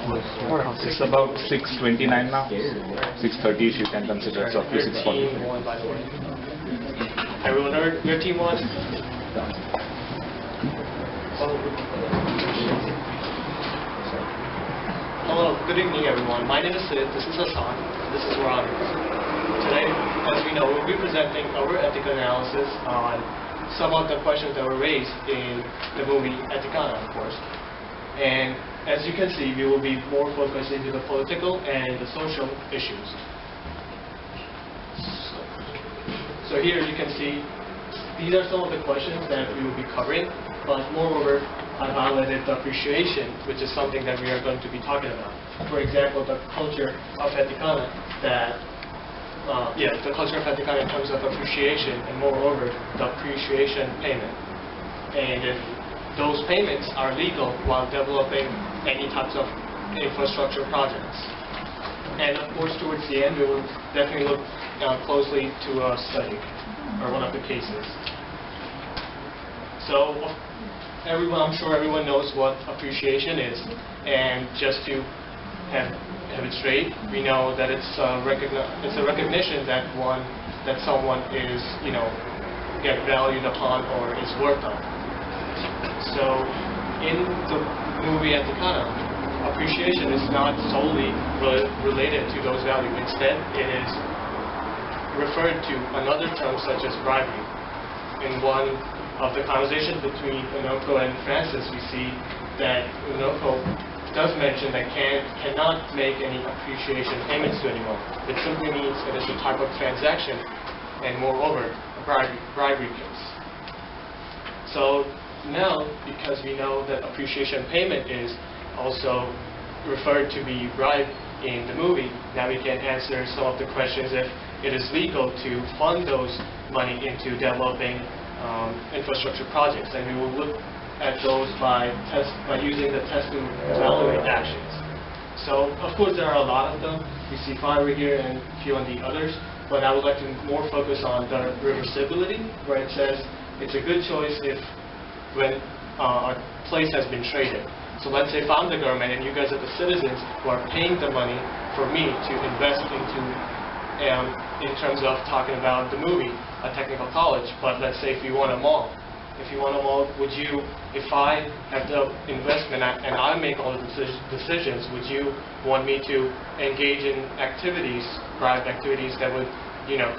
It's about 6:29 now. 6:30 you can consider it's up to 6:40. Everyone heard? Your team won? Hello, good evening everyone. My name is Sid, this is Hassan, this is Ron. Today, as we know, we'll be presenting our ethical analysis on some of the questions that were raised in the movie Etikana, of course. And as you can see, we will be more focused into the political and the social issues. So here you can see, these are some of the questions that we will be covering, but moreover, I've highlighted the appreciation, which is something that we are going to be talking about. For example, the culture of Etikana the culture of Etikana in terms of appreciation, and moreover, the appreciation payment. And if those payments are legal while developing any types of infrastructure projects. And of course, towards the end, we will definitely look closely to a study, or one of the cases. So, I'm sure everyone knows what appreciation is, and just to have it straight, we know that it's a recognition that someone is, get valued upon or is worth of. So, in the movie Etikana, appreciation is not solely related to those values. Instead, it is referred to another term such as bribery. In one of the conversations between Unoko and Francis, we see that Unoko does mention that cannot make any appreciation payments to anyone. It simply means it is a type of transaction, and moreover, a bribery case. So now, because we know that appreciation payment is also referred to be bribe in the movie, now we can answer some of the questions if it is legal to fund those money into developing infrastructure projects, and we will look at those by using the test and evaluate actions. So, of course, there are a lot of them. We see 5 right here and a few on the others, but I would like to more focus on the reversibility, where it says it's a good choice when a place has been traded. So let's say if I'm the government and you guys are the citizens who are paying the money for me to invest into, in terms of talking about the movie, a technical college, but let's say if you want a mall. If you want a mall, if I have the investment and I make all the decisions, would you want me to engage in activities, private activities that would,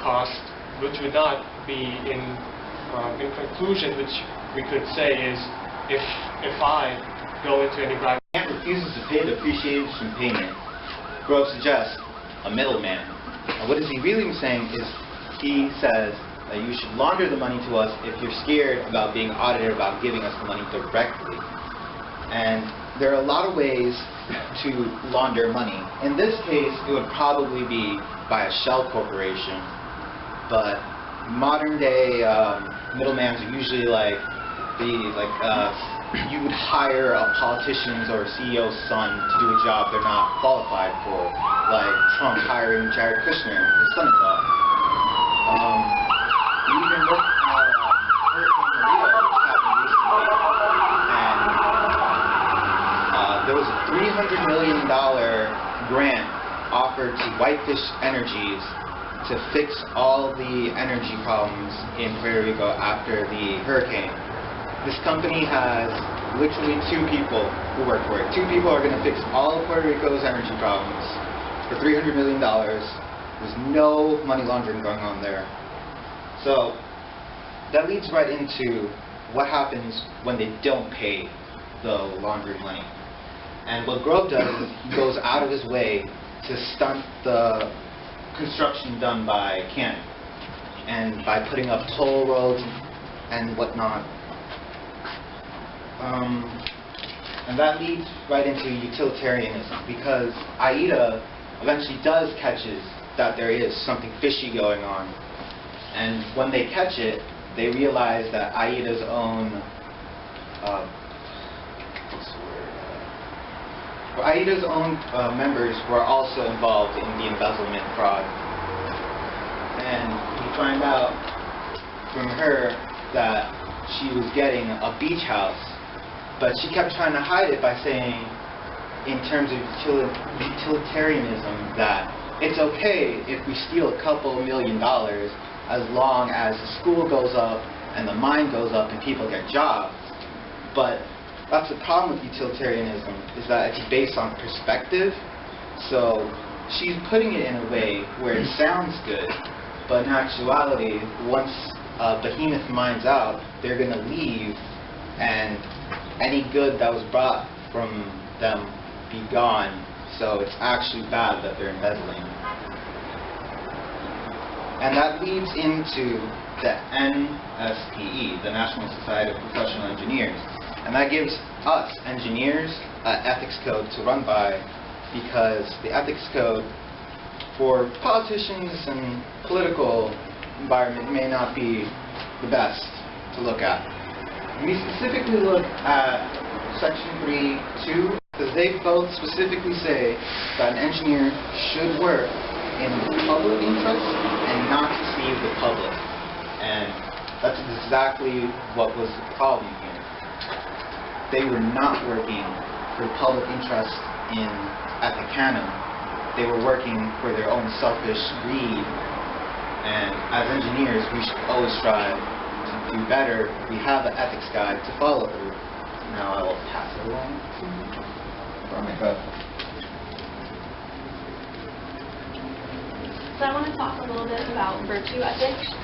cost, which would not be in conclusion, which we could say is, if I go into any private... Man refuses to pay the appreciation payment. Grove suggests a middleman. And what is he really saying is, he says that you should launder the money to us if you're scared about being audited about giving us the money directly. And there are a lot of ways to launder money. In this case, it would probably be by a shell corporation, but modern day middlemen are usually you would hire a politician's or a CEO's son to do a job they're not qualified for, like Trump hiring Jared Kushner, his son-in-law. You even look at Hurricane Maria, which happened recently, and there was a $300 million grant offered to Whitefish Energies to fix all the energy problems in Puerto Rico after the hurricane. This company has literally 2 people who work for it. 2 people are going to fix all of Puerto Rico's energy problems for $300 million. There's no money laundering going on there. So that leads right into what happens when they don't pay the laundered money. And what Grove does is he goes out of his way to stunt the construction done by Ken, and by putting up toll roads and whatnot. And that leads right into utilitarianism, because AIDA eventually catches that there is something fishy going on. And when they catch it, they realize that AIDA's own members were also involved in the embezzlement fraud. And we find out from her that she was getting a beach house, but she kept trying to hide it by saying in terms of utilitarianism that it's okay if we steal a couple $1 million as long as the school goes up and the mine goes up and people get jobs. But that's the problem with utilitarianism, is that it's based on perspective. So she's putting it in a way where it sounds good, but in actuality, once behemoth mines out, they're going to leave, and any good that was brought from them be gone. So it's actually bad that they're embezzling. And that leads into the NSPE, the National Society of Professional Engineers. And that gives us, engineers, an ethics code to run by, because the ethics code for politicians and political environment may not be the best to look at. We specifically look at Section 3.2, because they both specifically say that an engineer should work in the public interest and not deceive the public. And that's exactly what was the problem here. They were not working for public interest at the canon. They were working for their own selfish greed. And as engineers, we should always strive to do better. We have an ethics guide to follow through. Now I will pass it along to Veronica. So I want to talk a little bit about virtue ethics.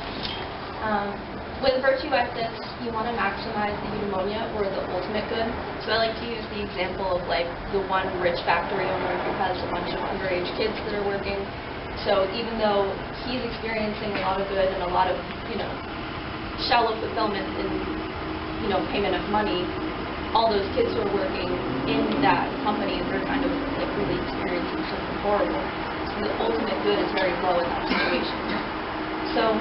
With virtue ethics, you want to maximize the eudaimonia, or the ultimate good. So I like to use the example of like the one rich factory owner who has a bunch of underage kids that are working. So even though he's experiencing a lot of good and a lot of, shallow fulfillment in, payment of money, all those kids who are working in that company, they're kind of like really experiencing something horrible. So the ultimate good is very low in that situation. So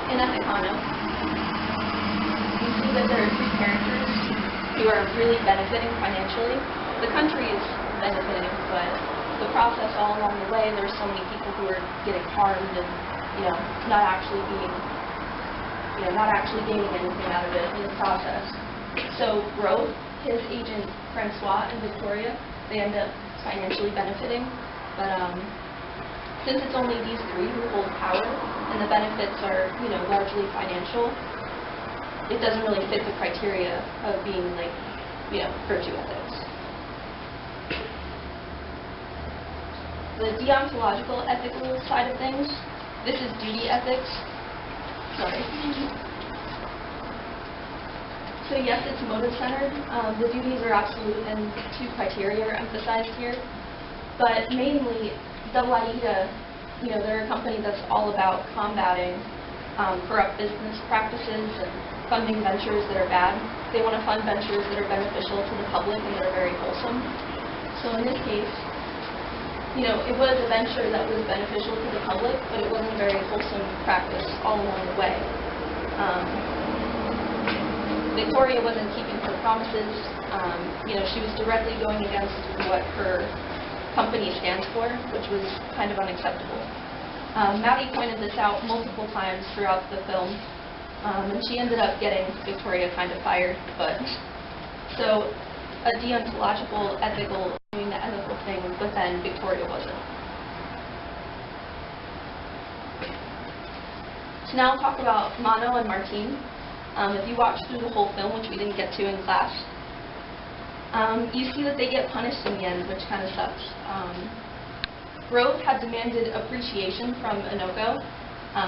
in Ethicano, you see that there are three characters who are really benefiting financially. The country is benefiting, but the process all along the way, there's so many people who are getting harmed and, not actually gaining anything out of it in the process. So Grove, his agent Francois, and Victoria, they end up financially benefiting, but since it's only these three who hold power, and the benefits are, largely financial, it doesn't really fit the criteria of being like, virtue ethics. The deontological ethical side of things, this is duty ethics. Sorry. So yes, it's motive-centered. The duties are absolute, and two criteria are emphasized here. But mainly, Double AIDA, they're a company that's all about combating corrupt business practices and funding ventures that are bad. They want to fund ventures that are beneficial to the public and that are very wholesome. So in this case, it was a venture that was beneficial to the public, but it wasn't a very wholesome practice all along the way. Victoria wasn't keeping her promises. She was directly going against what her company stands for, which was kind of unacceptable. Maddie pointed this out multiple times throughout the film, and she ended up getting Victoria kind of fired. But so a deontological, ethical, doing the ethical thing, but then Victoria wasn't. So now I'll talk about Mano and Martine. If you watch through the whole film, which we didn't get to in class, you see that they get punished in the end, which kind of sucks. Grove had demanded appreciation from Inoko.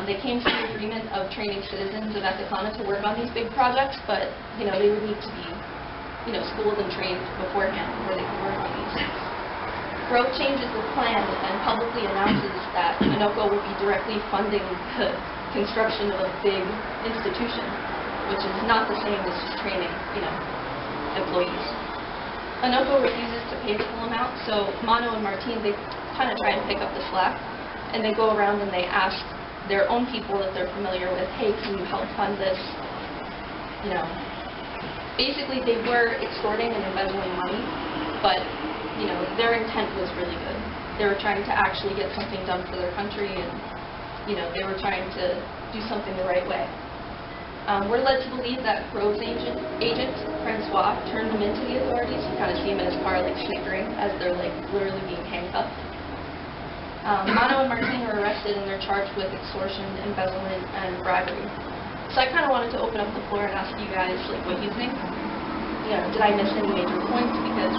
They came to the agreement of training citizens of Ethicana to work on these big projects, but they would need to be schooled and trained beforehand before they could work on these. Grove changes the plan and publicly announces that Inoko will be directly funding the construction of a big institution, which is not the same as just training, employees. Inoko refuses to pay the full amount, so Mano and Martine, they kind of try and pick up the slack, and they go around and they ask their own people that they're familiar with, hey, can you help fund this? Basically they were extorting and embezzling money, but their intent was really good. They were trying to actually get something done for their country, and they were trying to do something the right way. We're led to believe that Grove's agent, Francois, turned them into the authorities. You kind of see him in his car, like, snickering as they're, like, literally being handcuffed. Mano and Martin are arrested, and they're charged with extortion, embezzlement, and bribery. So I kind of wanted to open up the floor and ask you guys, like, what you think. You know, did I miss any major points? Because,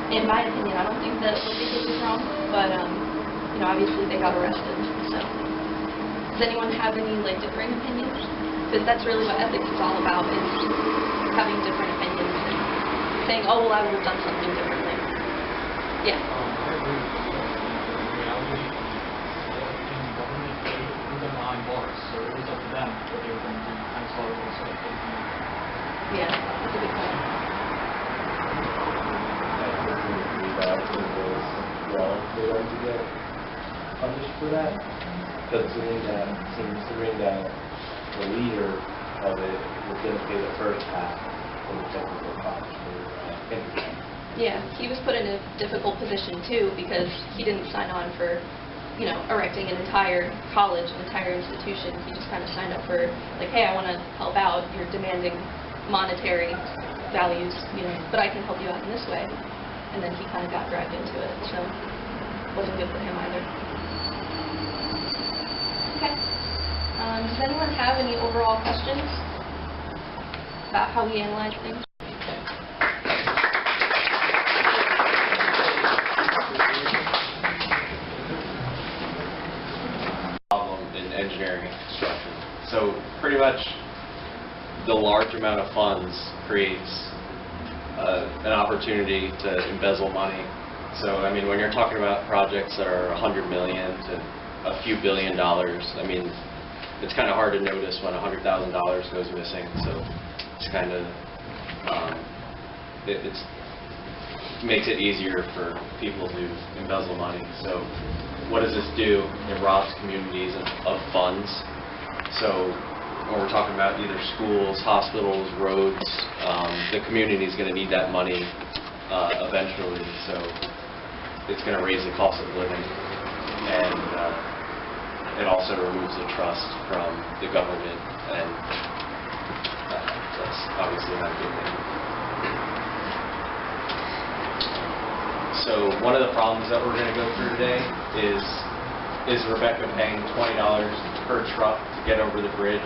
in my opinion, I don't think that what they did was wrong, but, you know, obviously they got arrested, so. Does anyone have any, like, differing opinions? Because that's really what ethics is all about, is having different opinions and saying, oh, well, I would have done something differently. Yeah. I agree with you. In reality, in government, they were behind bars, so it was up to them what they were going to do. As far as they said, Yeah, that's a good point. I certainly agree that it was wrong for them to get punished for that, considering that the leader of it was going to pay the first half of the technical cost for internet. Yeah, he was put in a difficult position, too, because he didn't sign on for, you know, erecting an entire college, an entire institution. He just kind of signed up for, like, hey, I want to help out. You're demanding monetary values, you know, but I can help you out in this way. And then he kind of got dragged into it, so it wasn't good for him either. Okay. Does anyone have any overall questions about how we analyze things? Problem in engineering and construction. So pretty much the large amount of funds creates an opportunity to embezzle money. So I mean, when you're talking about projects that are $100 million to a few $1 billion, I mean, it's kind of hard to notice when $100,000 goes missing. So it's kind of it makes it easier for people to embezzle money. So what does this do? It robs communities of funds. So when we're talking about either schools, hospitals, roads, the community is going to need that money eventually. So it's going to raise the cost of living, and it also removes the trust from the government, and that's obviously not a good thing. So one of the problems that we're going to go through today is Rebecca paying $20 per truck to get over the bridge,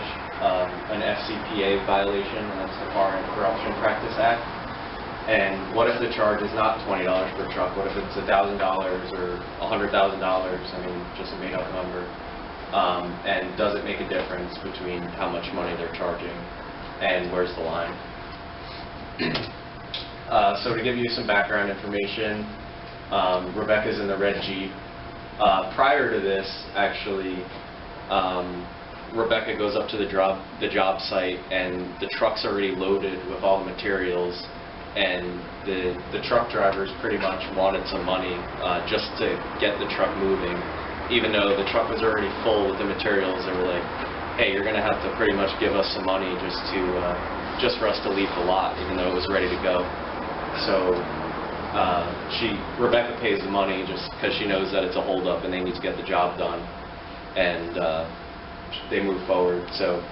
an FCPA violation, and that's the Foreign Corruption Practice Act. And what if the charge is not $20 per truck? What if it's $1,000 or $100,000? I mean, just a made-up number. And does it make a difference between how much money they're charging and where's the line? So to give you some background information, Rebecca's in the red Jeep. Prior to this, actually, Rebecca goes up to the job site, and the truck's already loaded with all the materials, and the truck drivers pretty much wanted some money just to get the truck moving. Even though the truck was already full with the materials, they were like, hey, you're going to have to pretty much give us some money just for us to leave the lot, even though it was ready to go. So Rebecca pays the money just because she knows that it's a holdup and they need to get the job done, and they move forward. So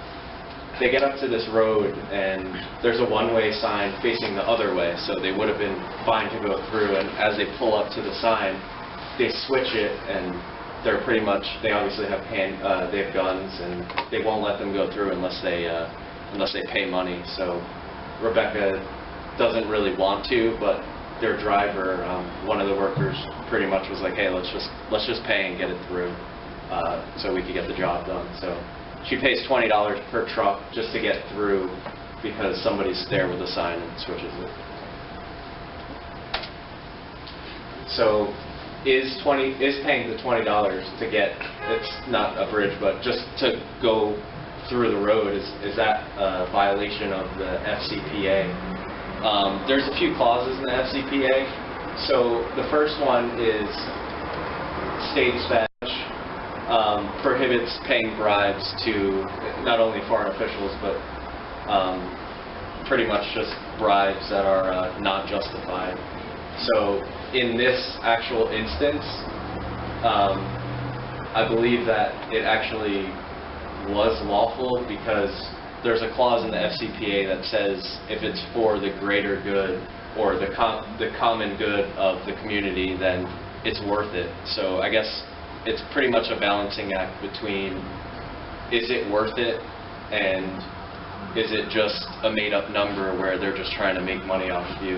they get up to this road, and there's a one-way sign facing the other way, so they would have been fine to go through. And as they pull up to the sign, they switch it, and they're pretty much, they obviously have they have guns, and they won't let them go through unless they pay money. So Rebecca doesn't really want to, but their driver, one of the workers, pretty much was like, hey, let's just pay and get it through, so we could get the job done. So she pays $20 per truck just to get through because somebody's there with a sign and switches it. So is paying the $20 to get, it's not a bridge, but just to go through the road, is that a violation of the FCPA? There's a few clauses in the FCPA. So the first one is state dispatch prohibits paying bribes to not only foreign officials, but pretty much just bribes that are not justified. So in this actual instance, I believe that it actually was lawful because there's a clause in the FCPA that says if it's for the greater good or the common good of the community, then it's worth it. So I guess it's pretty much a balancing act between is it worth it and is it just a made-up number where they're just trying to make money off of you.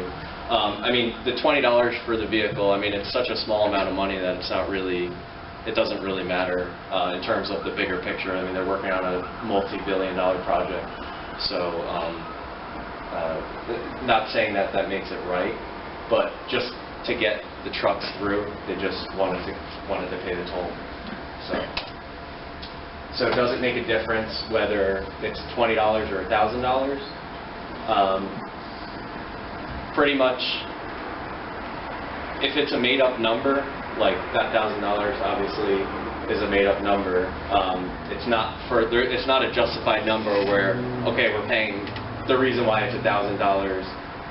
I mean, the $20 for the vehicle, I mean, it's such a small amount of money that it's not really, it doesn't really matter in terms of the bigger picture. I mean, they're working on a multi-billion-dollar project. So, not saying that that makes it right, but just to get the trucks through, they just wanted to pay the toll. So does it make a difference whether it's $20 or $1,000? Pretty much, if it's a made-up number, like that $1,000 obviously is a made-up number. It's not a justified number where, okay, we're paying. The reason why it's $1,000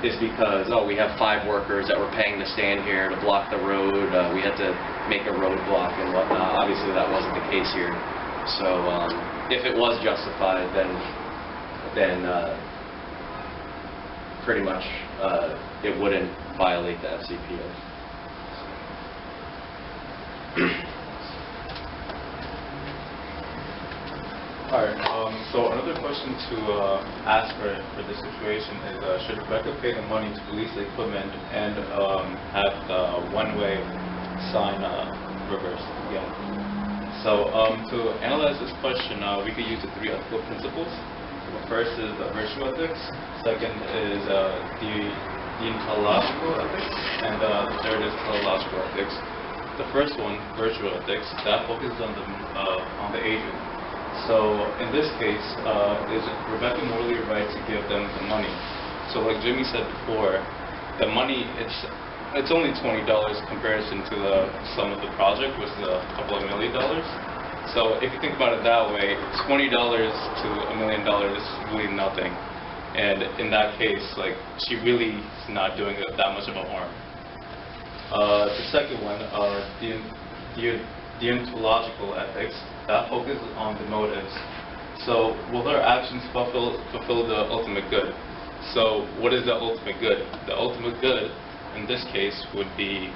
is because, oh, we have 5 workers that we're paying to stand here to block the road. We had to make a roadblock and whatnot. Obviously, that wasn't the case here. So, if it was justified, then pretty much it wouldn't violate the FCPA. All right. So another question to ask for this situation is, should Rebecca pay the money to release the equipment and have the one-way sign reversed again? So to analyze this question, we could use the 3 ethical principles. The first is virtue ethics. Second is deontological ethics, and the third is teleological ethics. The first one, virtue ethics, that focuses on the agent. So in this case, is Rebecca morally right to give them the money? So like Jimmy said before, the money, it's only $20 in comparison to the sum of the project, which is a couple of $1 million. So if you think about it that way, $20 to $1 million is really nothing. And in that case, like, she really is not doing that much of a harm. The second one, deontological ethics, that focuses on the motives. So will her actions fulfill the ultimate good? So what is the ultimate good? The ultimate good in this case would be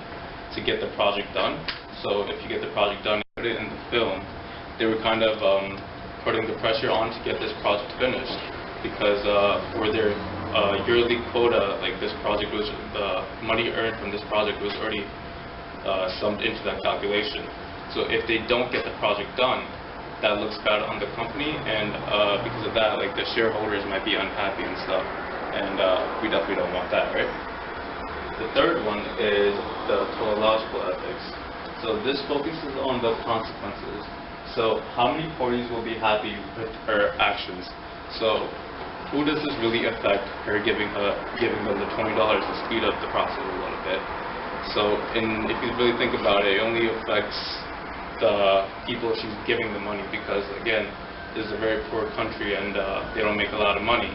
to get the project done. So if you get the project done, put it in the film, they were kind of putting the pressure on to get this project finished, because for their yearly quota, like this project was, the money earned from this project was already summed into that calculation. So if they don't get the project done, that looks bad on the company, and because of that, like, the shareholders might be unhappy and stuff, and we definitely don't want that, right? The third one is the teleological ethics. So this focuses on the consequences. So how many parties will be happy with her actions? So who does this really affect, her giving them the $20 to speed up the process a little bit? So if you really think about it, it only affects the people she's giving the money, because again, this is a very poor country and they don't make a lot of money.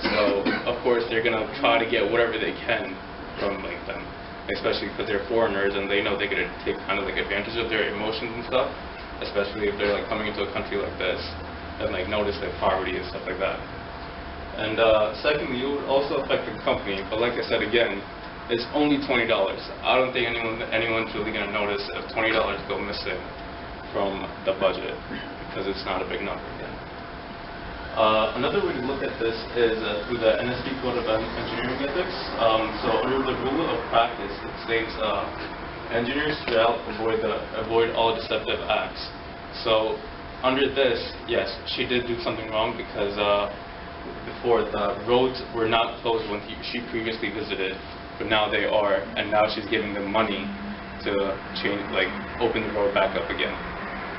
So of course they're gonna try to get whatever they can from like them, especially because they're foreigners and they know they're gonna take kind of like advantage of their emotions and stuff, especially if they're like coming into a country like this and like notice like poverty and stuff like that. And secondly, it would also affect the company, but like I said again, it's only $20. I don't think anyone's really going to notice if $20 go missing from the budget, because it's not a big number again. Another way to look at this is through the NSP Code of Engineering Ethics. So under the rule of practice, it states engineers shall avoid all deceptive acts. So under this, yes, she did do something wrong, because before the roads were not closed when she previously visited, but now they are, and now she's giving them money to change, like, open the road back up again.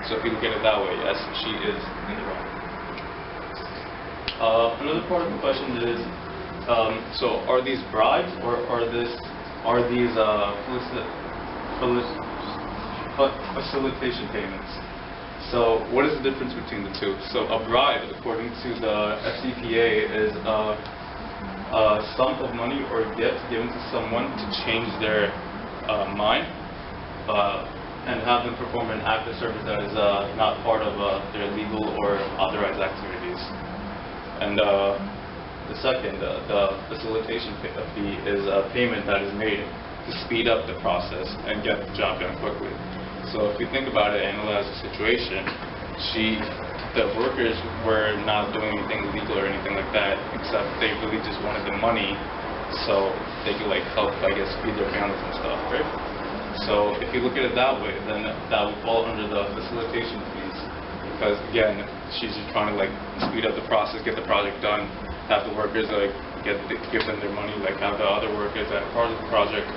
So if you look at it that way, yes, she is in the wrong. Another part of the question is, so are these bribes, or are these facilitation payments? So what is the difference between the two? So a bribe, according to the FCPA, is a sum of money or a gift given to someone to change their mind and have them perform an act of service that is not part of their legal or authorized activities. And the second, the facilitation fee is a payment that is made to speed up the process and get the job done quickly. So if you think about it, analyze the situation, the workers were not doing anything illegal or anything like that, except they really just wanted the money so they could like help, I guess, feed their families and stuff, right? So if you look at it that way, then that would fall under the facilitation fees, because again, she's just trying to like speed up the process, get the project done, have the workers like give them their money, like have the other workers that are part of the project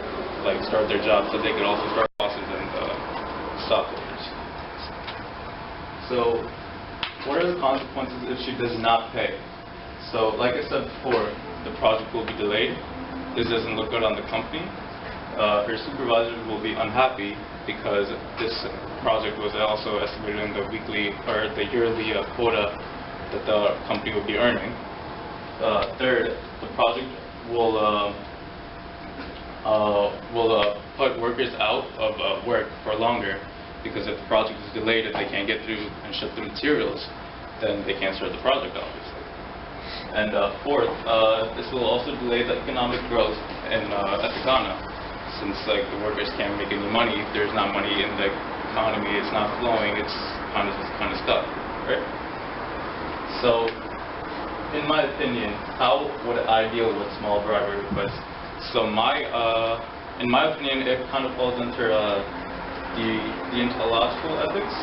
like start their job so they can also start losses and stockholders. So what are the consequences if she does not pay? So like I said before, the project will be delayed. This doesn't look good on the company. Her supervisors will be unhappy because this project was also estimated in the weekly or the yearly quota that the company will be earning. Third, the project will put workers out of work for longer, because if the project is delayed, if they can't get through and ship the materials, then they can't start the project, obviously. And fourth, this will also delay the economic growth in Ghana, since like the workers can't make any money. There's not money in the economy. It's not flowing. It's kind of stuck, right? So, in my opinion, how would I deal with small bribery requests? So in my opinion, it kind of falls under the intellectual ethics.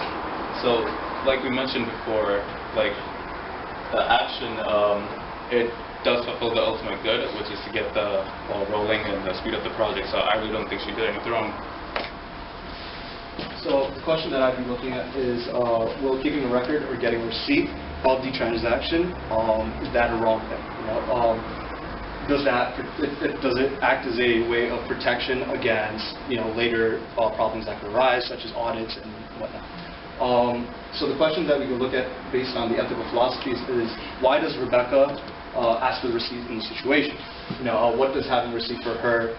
So, like we mentioned before, like the action, it does fulfill the ultimate good, which is to get the ball rolling and speed up the project. So I really don't think she did anything wrong. So the question that I'd be looking at is, will keeping a record or getting a receipt of the transaction, is that a wrong thing? Does it act as a way of protection against later problems that could arise, such as audits and whatnot? So the question that we can look at based on the ethical philosophies is, why does Rebecca ask for the receipt in the situation? What does having a receipt for her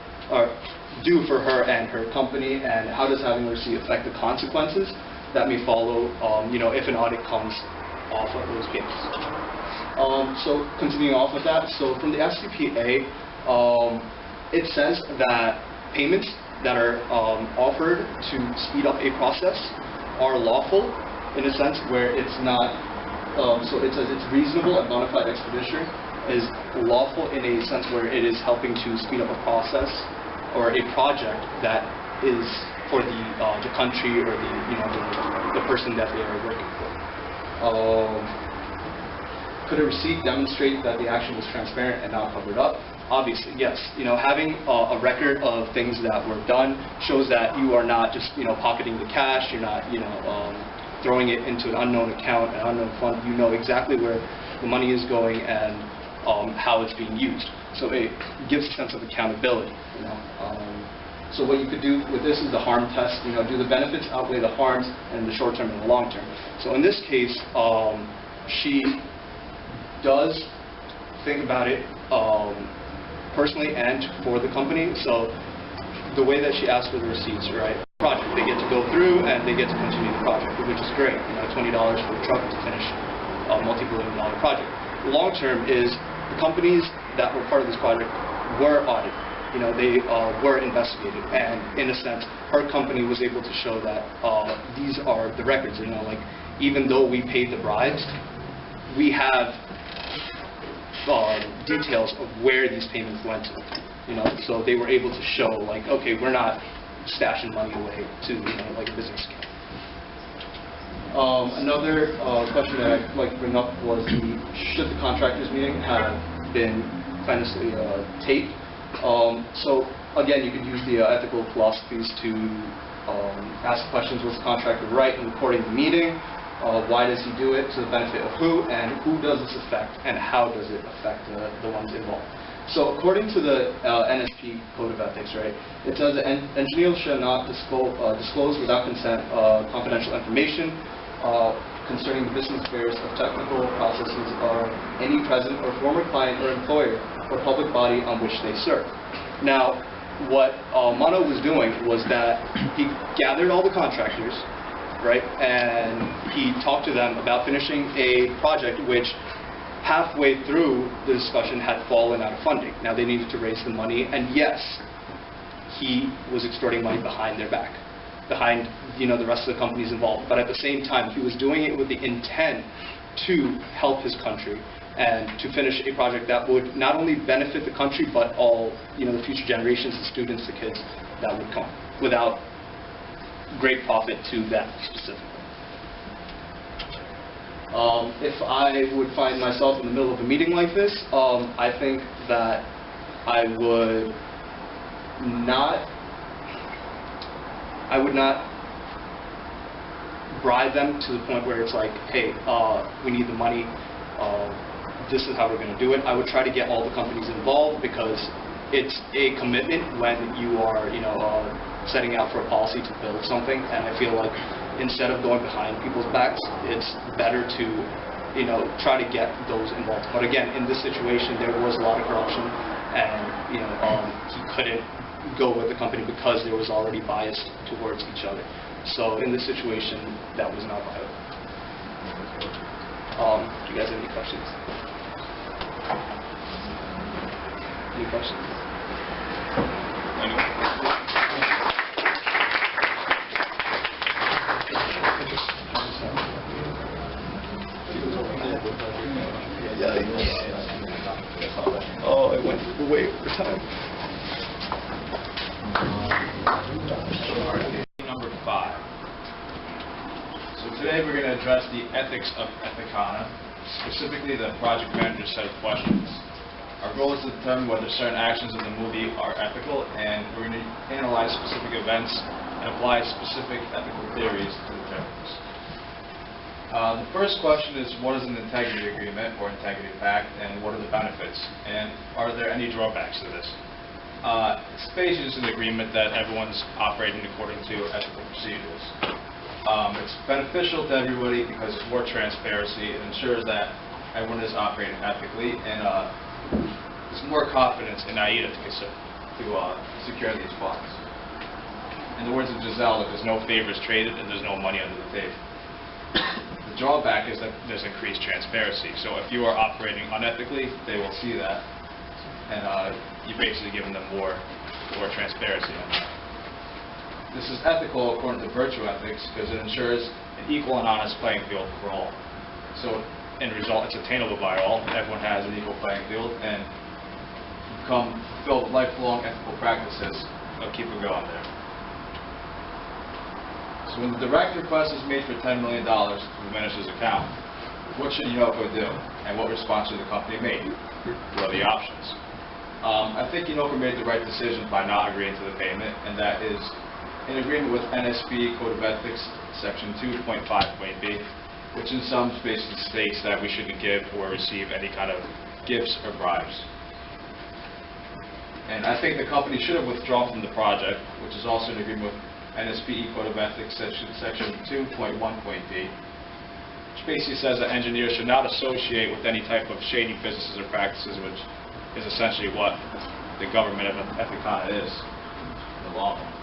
do for her and her company, and how does having a receipt affect the consequences that may follow if an audit comes off of those payments? So continuing off of that, so from the FCPA, it says that payments that are offered to speed up a process are lawful, in a sense where it's not, so it says it's reasonable and bona fide expedition is lawful in a sense where it is helping to speed up a process or a project that is for the country or the person that they are working for. Could a receipt demonstrate that the action was transparent and not covered up? Obviously, yes. Having a record of things that were done shows that you are not just pocketing the cash. You're not throwing it into an unknown account, an unknown fund. You know exactly where the money is going and how it's being used. So it gives a sense of accountability. So what you could do with this is the harm test. Do the benefits outweigh the harms in the short term and the long term? So in this case, she does think about it personally and for the company. So the way that she asks for the receipts, right? Project, they get to go through and they get to continue the project, which is great. $20 for a truck to finish a multi-billion-dollar project. The long term is the companies that were part of this project were audited. They were investigated, and in a sense, her company was able to show that these are the records. Like even though we paid the bribes, we have details of where these payments went to. So they were able to show, like, okay, we're not stashing money away to like a business account. Another question that I'd like to bring up was should the contractors meeting have been famously taped? So again, you could use the ethical philosophies to ask questions: was the contractor right in recording the meeting? Why does he do it? To the benefit of who? And who does this affect? And how does it affect the ones involved? So according to the NSP Code of Ethics, right, it says that engineers shall not disclose without consent confidential information concerning the business affairs of technical processes of any present or former client or employer or public body on which they serve. Now, what Mono was doing was that he gathered all the contractors, right, and he talked to them about finishing a project which halfway through the discussion had fallen out of funding. Now they needed to raise the money, and yes, he was extorting money behind their back, behind the rest of the companies involved. But at the same time, he was doing it with the intent to help his country and to finish a project that would not only benefit the country, but all the future generations, the students, the kids that would come, without great profit to them specifically. If I would find myself in the middle of a meeting like this, I think that I would not bribe them to the point where it's like, hey, we need the money, this is how we're going to do it. I would try to get all the companies involved, because it's a commitment when you are, setting out for a policy to build something. And I feel like instead of going behind people's backs, it's better to, try to get those involved. But again, in this situation, there was a lot of corruption, and he couldn't go with the company because there was already bias towards each other. So in this situation, that was not viable. Do you guys have any questions? Any questions? Oh, I went way over time. Number 5. So today we're going to address the ethics of Ethicana, specifically the project manager's set of questions. Our goal is to determine whether certain actions in the movie are ethical, and we're going to analyze specific events and apply specific ethical theories to determine this. The first question is, what is an integrity agreement or integrity pact, and what are the benefits? And are there any drawbacks to this? It's basically just an agreement that everyone's operating according to ethical procedures. It's beneficial to everybody because it's more transparency. It ensures that everyone is operating ethically, and there's more confidence in AIDA to secure these funds. In the words of Giselle, there's no favors traded and there's no money under the table. The drawback is that there's increased transparency. So if you are operating unethically, they will see that, and you're basically giving them more transparency on that. This is ethical according to virtue ethics because it ensures an equal and honest playing field for all. So in result, it's attainable by all. Everyone has an equal playing field, and become filled with lifelong ethical practices. They'll keep it going there. So when the direct request is made for $10 million to the minister's account, what should Yunoko do, and what response should the company make? What are the options? I think Yunoko made the right decision by not agreeing to the payment, and that is in agreement with NSB Code of Ethics, Section 2.5.b, which in some spaces states that we shouldn't give or receive any kind of gifts or bribes. And I think the company should have withdrawn from the project, which is also in agreement with NSPE Code of Ethics, Section 2.1.d, which basically says that engineers should not associate with any type of shady businesses or practices, which is essentially what the government of Ethicana is in the long run.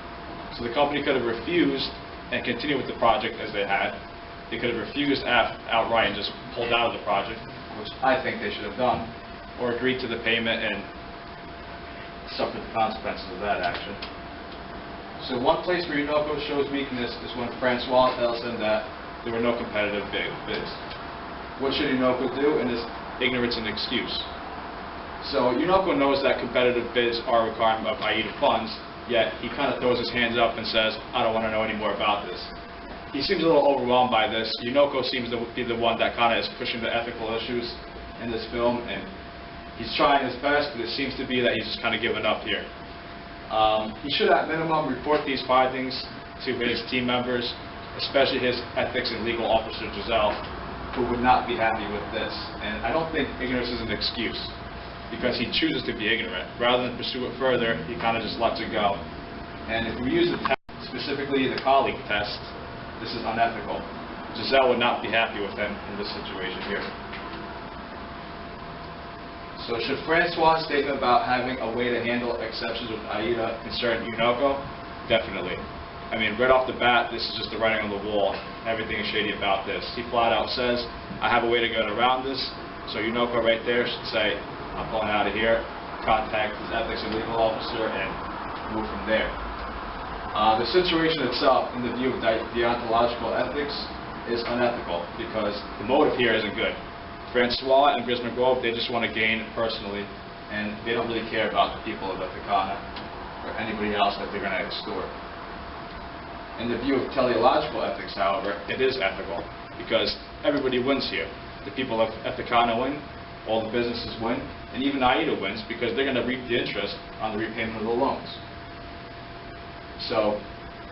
So the company could have refused and continued with the project as they had. They could have refused outright and just pulled out of the project, which I think they should have done, or agreed to the payment and suffered the consequences of that action. So one place where Yunoko shows weakness is when Francois tells him that there were no competitive bids. What should Yunoko do? And is ignorance an excuse? So Yunoko knows that competitive bids are a requirement of AIDA funds, yet he kind of throws his hands up and says, I don't want to know any more about this. He seems a little overwhelmed by this. Yunoko seems to be the one that kind of is pushing the ethical issues in this film, and he's trying his best, but it seems to be that he's just kind of given up here. He should at minimum report these findings to his team members, especially his ethics and legal officer Giselle, who would not be happy with this. And I don't think ignorance is an excuse, because he chooses to be ignorant. Rather than pursue it further, he kind of just lets it go. And if we use the test, specifically the colleague test, this is unethical. Giselle would not be happy with him in this situation here. So should Francois' statement about having a way to handle exceptions with AIDA concern Yunoko? Definitely. I mean, right off the bat, this is just the writing on the wall. Everything is shady about this. He flat out says, I have a way to get around this, So Unoko right there should say, I'm pulling out of here, contact his ethics and legal officer, and move from there. The situation itself, in the view of deontological ethics, is unethical because the motive here isn't good. Francois and Grisman Grove, they just want to gain personally, and they don't really care about the people of Ethicana or anybody else that they're going to extort. In the view of teleological ethics, however, it is ethical because everybody wins here. The people of Ethicana win, all the businesses win, and even AIDA wins because they're going to reap the interest on the repayment of the loans. So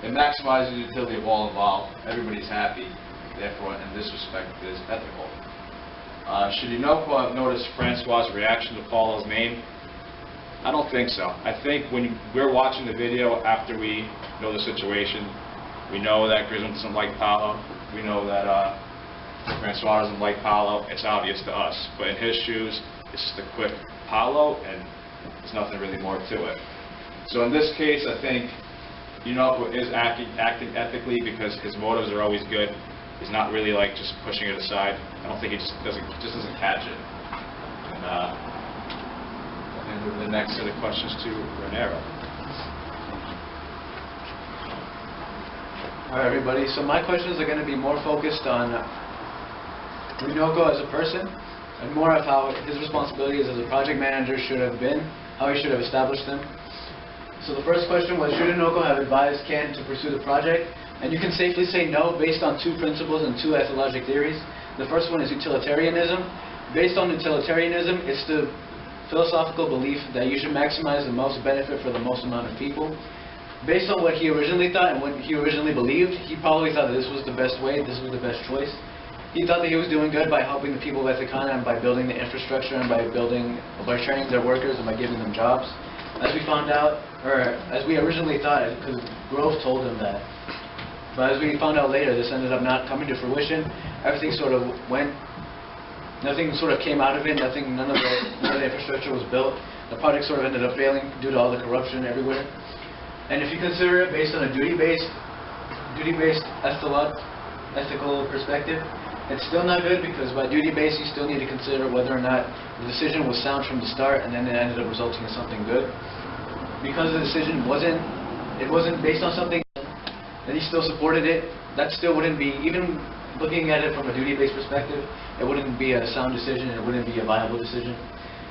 it maximizes the utility of all involved. Everybody's happy. Therefore, in this respect, it is ethical. Should Unoko have noticed Francois' reaction to Paulo's name? I don't think so. I think when we're watching the video after we know the situation, we know that Grisman doesn't like Paulo. We know that Francois doesn't like Paulo. It's obvious to us. But in his shoes, it's just a quick Paulo, and there's nothing really more to it. So in this case, I think Unoko is acting ethically because his motives are always good. He's not really like just pushing it aside. I don't think he just doesn't catch it. And I'll hand over the next set of questions to Renero. All right, everybody. So my questions are going to be more focused on Unoko as a person and more of how his responsibilities as a project manager should have been, how he should have established them. So the first question was, should Unoko have advised Ken to pursue the project? And you can safely say no based on two principles and two ethologic theories. The first one is utilitarianism. Based on utilitarianism, it's the philosophical belief that you should maximize the most benefit for the most amount of people. Based on what he originally thought and what he originally believed, he probably thought that this was the best way, this was the best choice. He thought that he was doing good by helping the people of Ethicana and by building the infrastructure and by training their workers and by giving them jobs. As we found out, or as we originally thought, because Grove told him that. But as we found out later, this ended up not coming to fruition. Everything sort of went, nothing sort of came out of it, none of the infrastructure was built. The project sort of ended up failing due to all the corruption everywhere. And if you consider it based on a duty-based ethical perspective, it's still not good because by duty-based you still need to consider whether or not the decision was sound from the start and then it ended up resulting in something good. Because the decision wasn't based on something and he still supported it, that still wouldn't be, even looking at it from a duty-based perspective, it wouldn't be a sound decision, it wouldn't be a viable decision.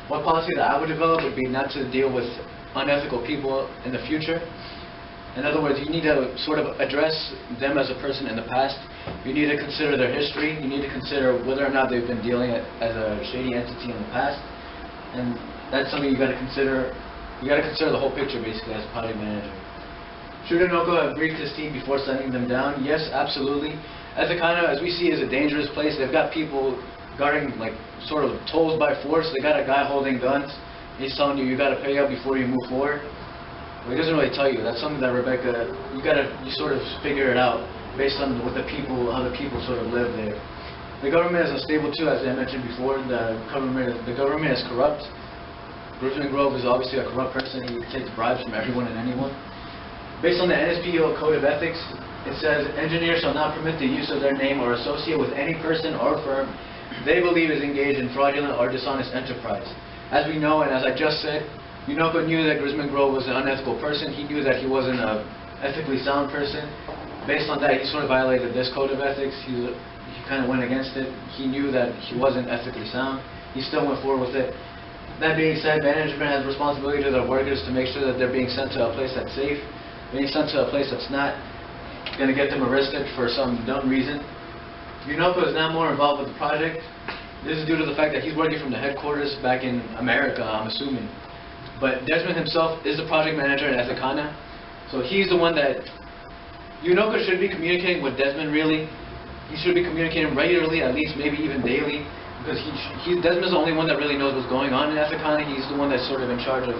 One policy that I would develop would be not to deal with unethical people in the future. In other words, you need to sort of address them as a person in the past. You need to consider their history. You need to consider whether or not they've been dealing as a shady entity in the past. And that's something you got to consider. You got to consider the whole picture basically as a project manager. Should Unoko have briefed his team before sending them down? Yes, absolutely. Ethicana, as we see, is a dangerous place. They've got people guarding like sort of tolls by force. They got a guy holding guns. He's telling you got to pay up before you move forward. Well, he doesn't really tell you. That's something that Rebecca, you sort of figure it out based on what the people, how the people sort of live there. The government is unstable too, as I mentioned before. The government is corrupt. Grisman Grove is obviously a corrupt person. He takes bribes from everyone and anyone. Based on the NSPO Code of Ethics, it says engineers shall not permit the use of their name or associate with any person or firm they believe is engaged in fraudulent or dishonest enterprise. As we know, and as I just said, Unoko knew that Grisman Grove was an unethical person. He knew that he wasn't an ethically sound person. Based on that, he sort of violated this code of ethics. He kind of went against it. He knew that he wasn't ethically sound. He still went forward with it. That being said, management has responsibility to their workers to make sure that they're being sent to a place that's safe. Being sent to a place that's not going to get them arrested for some dumb reason. Unoko is now more involved with the project. This is due to the fact that he's working from the headquarters back in America, I'm assuming. But Desmond himself is the project manager at Ethicana. So he's the one that Unoko should be communicating with Desmond, really. He should be communicating regularly, at least maybe even daily. Because Desmond's the only one that really knows what's going on in Ethicana. He's the one that's sort of in charge of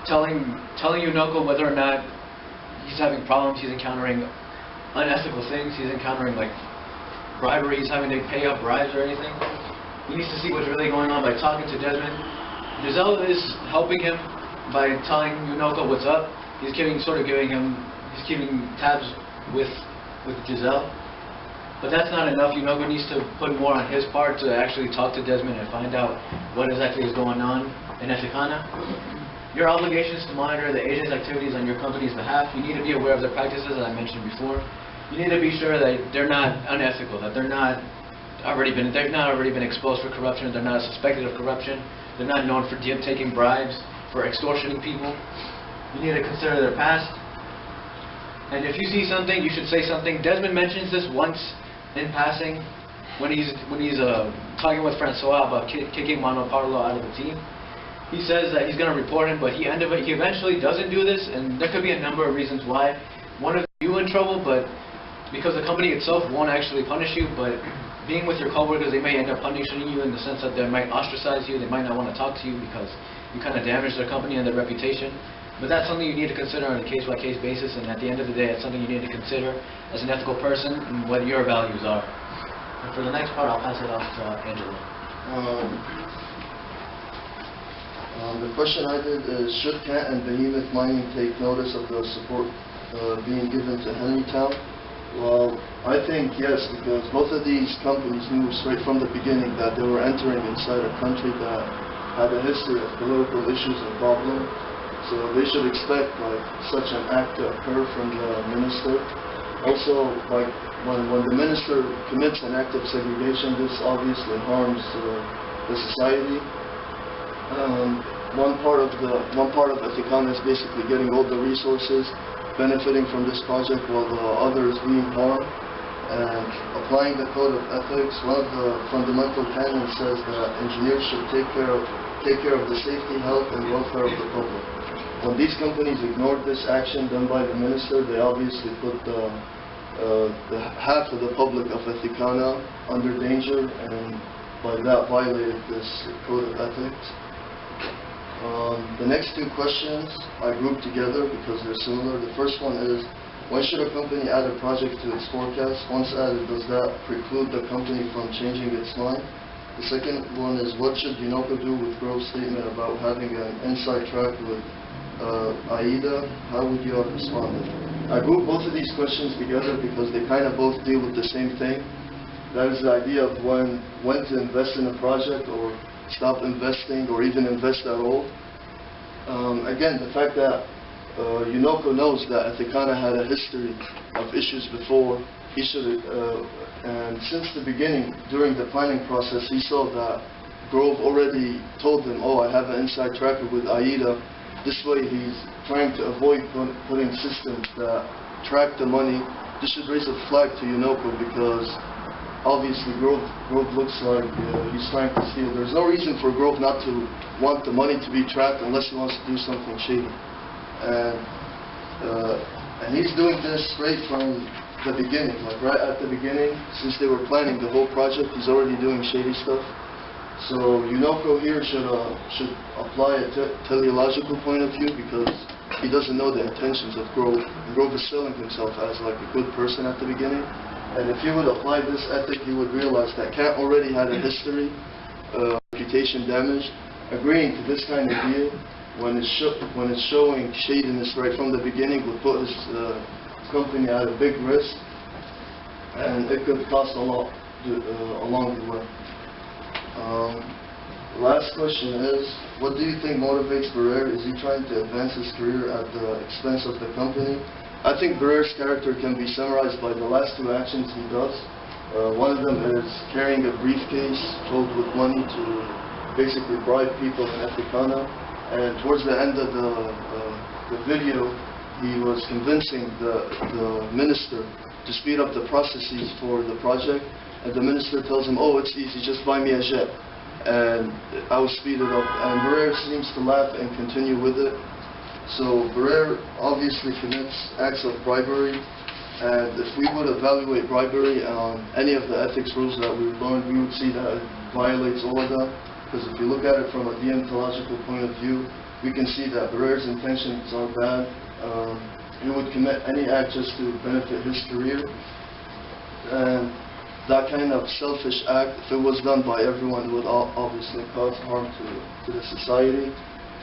telling Unoko whether or not he's having problems, he's encountering unethical things, he's encountering like bribery, he's having to pay up bribes or anything. He needs to see what's really going on by talking to Desmond. Giselle is helping him by telling Unoko what's up. He's keeping tabs with Giselle. But that's not enough. Yunoko needs to put more on his part to actually talk to Desmond and find out what exactly is going on in Ethicana. Your obligation is to monitor the agent's activities on your company's behalf. You need to be aware of their practices, as I mentioned before. You need to be sure that they're not unethical, that they've not already been exposed for corruption, they're not suspected of corruption, they're not known for taking bribes, for extortioning people. You need to consider their past. And if you see something, you should say something. Desmond mentions this once in passing when he's talking with Francois about kicking Manuel Parlo out of the team. He says that he's going to report him, but he eventually doesn't do this, and there could be a number of reasons why. One of you in trouble, but because the company itself won't actually punish you, but being with your coworkers, they may end up punishing you in the sense that they might ostracize you, they might not want to talk to you because you kind of damaged their company and their reputation. But that's something you need to consider on a case-by-case basis, and at the end of the day, it's something you need to consider as an ethical person and what your values are. And for the next part, I'll pass it off to Angela. The question I did is, should Cat and Behemoth Mining take notice of the support being given to Henrytown? Well, I think yes, because both of these companies knew straight from the beginning that they were entering inside a country that had a history of political issues and problems. So they should expect such an act to occur from the minister. Also, when the minister commits an act of segregation, this obviously harms the society. One part of Ethicana is basically getting all the resources, benefiting from this project, while the other is being harmed. And applying the code of ethics, one of the fundamental canons says that engineers should take care of the safety, health, and welfare of the public. When these companies ignored this action done by the minister, they obviously put the half of the public of Ethicana under danger, and by that violated this code of ethics. The next two questions I grouped together because they're similar. The first one is, when should a company add a project to its forecast? Once added, does that preclude the company from changing its mind? The second one is, what should Yunoko do with Grove's statement about having an inside track with AIDA? How would you have responded? I grouped both of these questions together because they kind of both deal with the same thing. That is the idea of when to invest in a project or stop investing or even invest at all. Again, the fact that Yunoko knows that Ethicana had a history of issues before, and since the beginning, during the planning process, he saw that Grove already told him, oh, I have an inside tracker with AIDA. This way he's trying to avoid putting systems that track the money. This should raise a flag to Yunoko because obviously Grove looks like he's trying to steal. There's no reason for Grove not to want the money to be tracked unless he wants to do something shady. And he's doing this straight from the beginning, like right at the beginning, since they were planning the whole project, he's already doing shady stuff. So Yunoko here should apply a teleological point of view because he doesn't know the intentions of Grove. Grove is selling himself as like a good person at the beginning. And if he would apply this ethic, he would realize that Cat already had a history of reputation damage. Agreeing to this kind of deal, when it's showing shadiness right from the beginning, would put his company at a big risk, and it could cost a lot along the way. Last question is, what do you think motivates Barrere? Is he trying to advance his career at the expense of the company? I think Barrere's character can be summarized by the last two actions he does. One of them is carrying a briefcase filled with money to basically bribe people in Ethicana. And towards the end of the video, he was convincing the minister to speed up the processes for the project. And the minister tells him, oh, it's easy, just buy me a jet. And I will speed it up. And Barrere seems to laugh and continue with it. So Barrere obviously commits acts of bribery, and if we would evaluate bribery on any of the ethics rules that we've learned, we would see that it violates all of them. Because if you look at it from a deontological point of view, we can see that Barrere's intentions are bad. He would commit any act just to benefit his career. And that kind of selfish act, if it was done by everyone, would obviously cause harm to the society.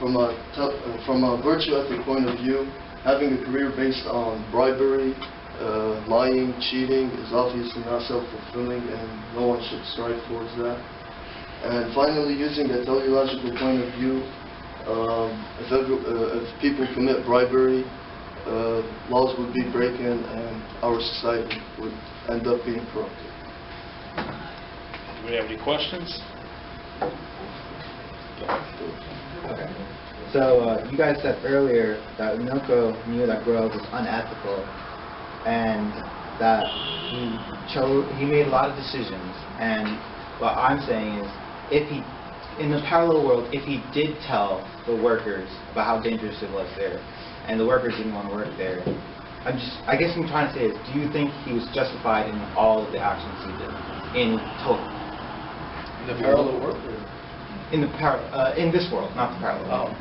From a virtue ethic point of view, having a career based on bribery Lying, cheating is obviously not self-fulfilling, and no one should strive towards that. And finally, using a teleological point of view, if people commit bribery, laws would be broken and our society would end up being corrupted. Do we have any questions? Okay. So you guys said earlier that Unoko knew that growth was unethical, and that he made a lot of decisions. And what I'm saying is, in the parallel world, if he did tell the workers about how dangerous it was there, and the workers didn't want to work there, I guess what I'm trying to say is, do you think he was justified in all of the actions he did, in total? In the parallel world? In this world, not the parallel world.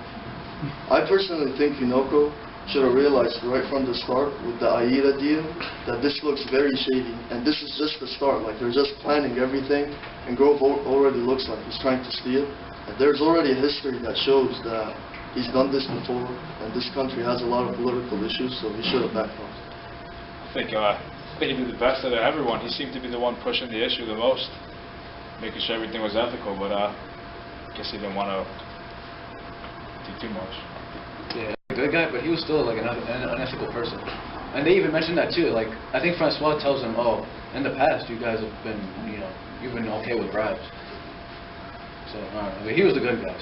I personally think Unoko should have realized right from the start with the AIDA deal that this looks very shady, and this is just the start. Like, they're just planning everything, and Grove already looks like he's trying to steal. And there's already a history that shows that he's done this before, and this country has a lot of political issues, so he should have backed off. I think he did the best out of everyone. He seemed to be the one pushing the issue the most, making sure everything was ethical, but I guess he didn't want to do too much. Yeah, a good guy, but he was still like an unethical person. And they even mentioned that too. Like, I think Francois tells him, "Oh, in the past, you guys have been, you've been okay with bribes." So, but he was the good guy.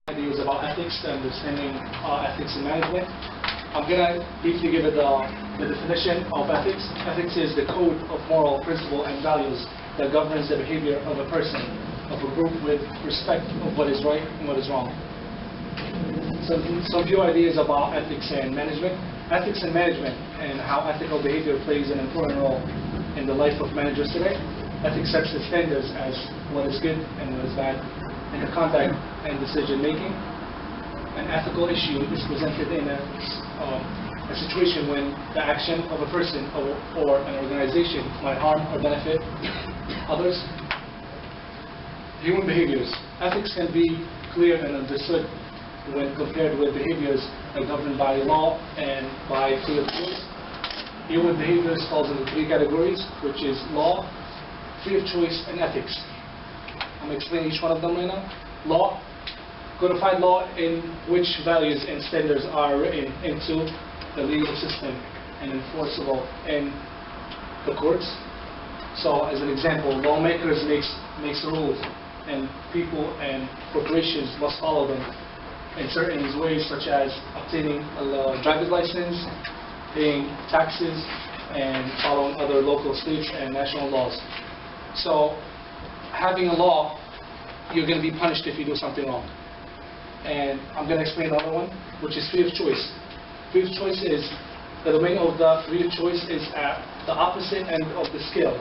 Ideas about ethics, understanding ethics in management. I'm going to briefly give it the definition of ethics. Ethics is the code of moral principle and values that governs the behavior of a person, of a group, with respect of what is right and what is wrong. Some few ideas about ethics and management. Ethics and management, and how ethical behavior plays an important role in the life of managers today. Ethics sets the standards as what is good and what is bad in the conduct and decision making. An ethical issue is presented in a situation when the action of a person or an organization might harm or benefit others. Human behaviors. Ethics can be clear and understood when compared with behaviors that are governed by law and by free of choice. Human behaviors falls into three categories, which is law, free of choice, and ethics. I'm explaining each one of them right now. Law, codified law in which values and standards are written into the legal system and enforceable in the courts. So, as an example, lawmakers makes rules, and people and corporations must follow them in certain ways, such as obtaining a driver's license, paying taxes, and following other local, states, and national laws. So, having a law, you're going to be punished if you do something wrong. And I'm going to explain another one, which is free of choice. Free of choice is, the domain of the free of choice is at the opposite end of the scale,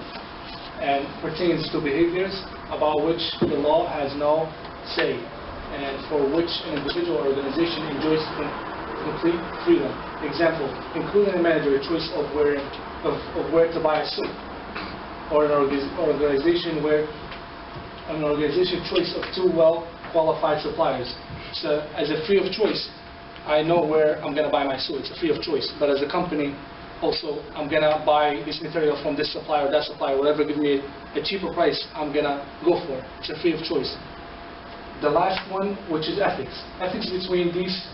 and pertains to behaviors about which the law has no say, and for which an individual or organization enjoys complete freedom. Example, including a manager a choice of where to buy a suit, or an organization choice of two well-qualified suppliers. So, as a free of choice, I know where I'm going to buy my suit. It's a free of choice. But as a company, also, I'm going to buy this material from this supplier, that supplier, whatever gives me a cheaper price, I'm going to go for it. It's a free of choice. The last one, which is ethics. Ethics between these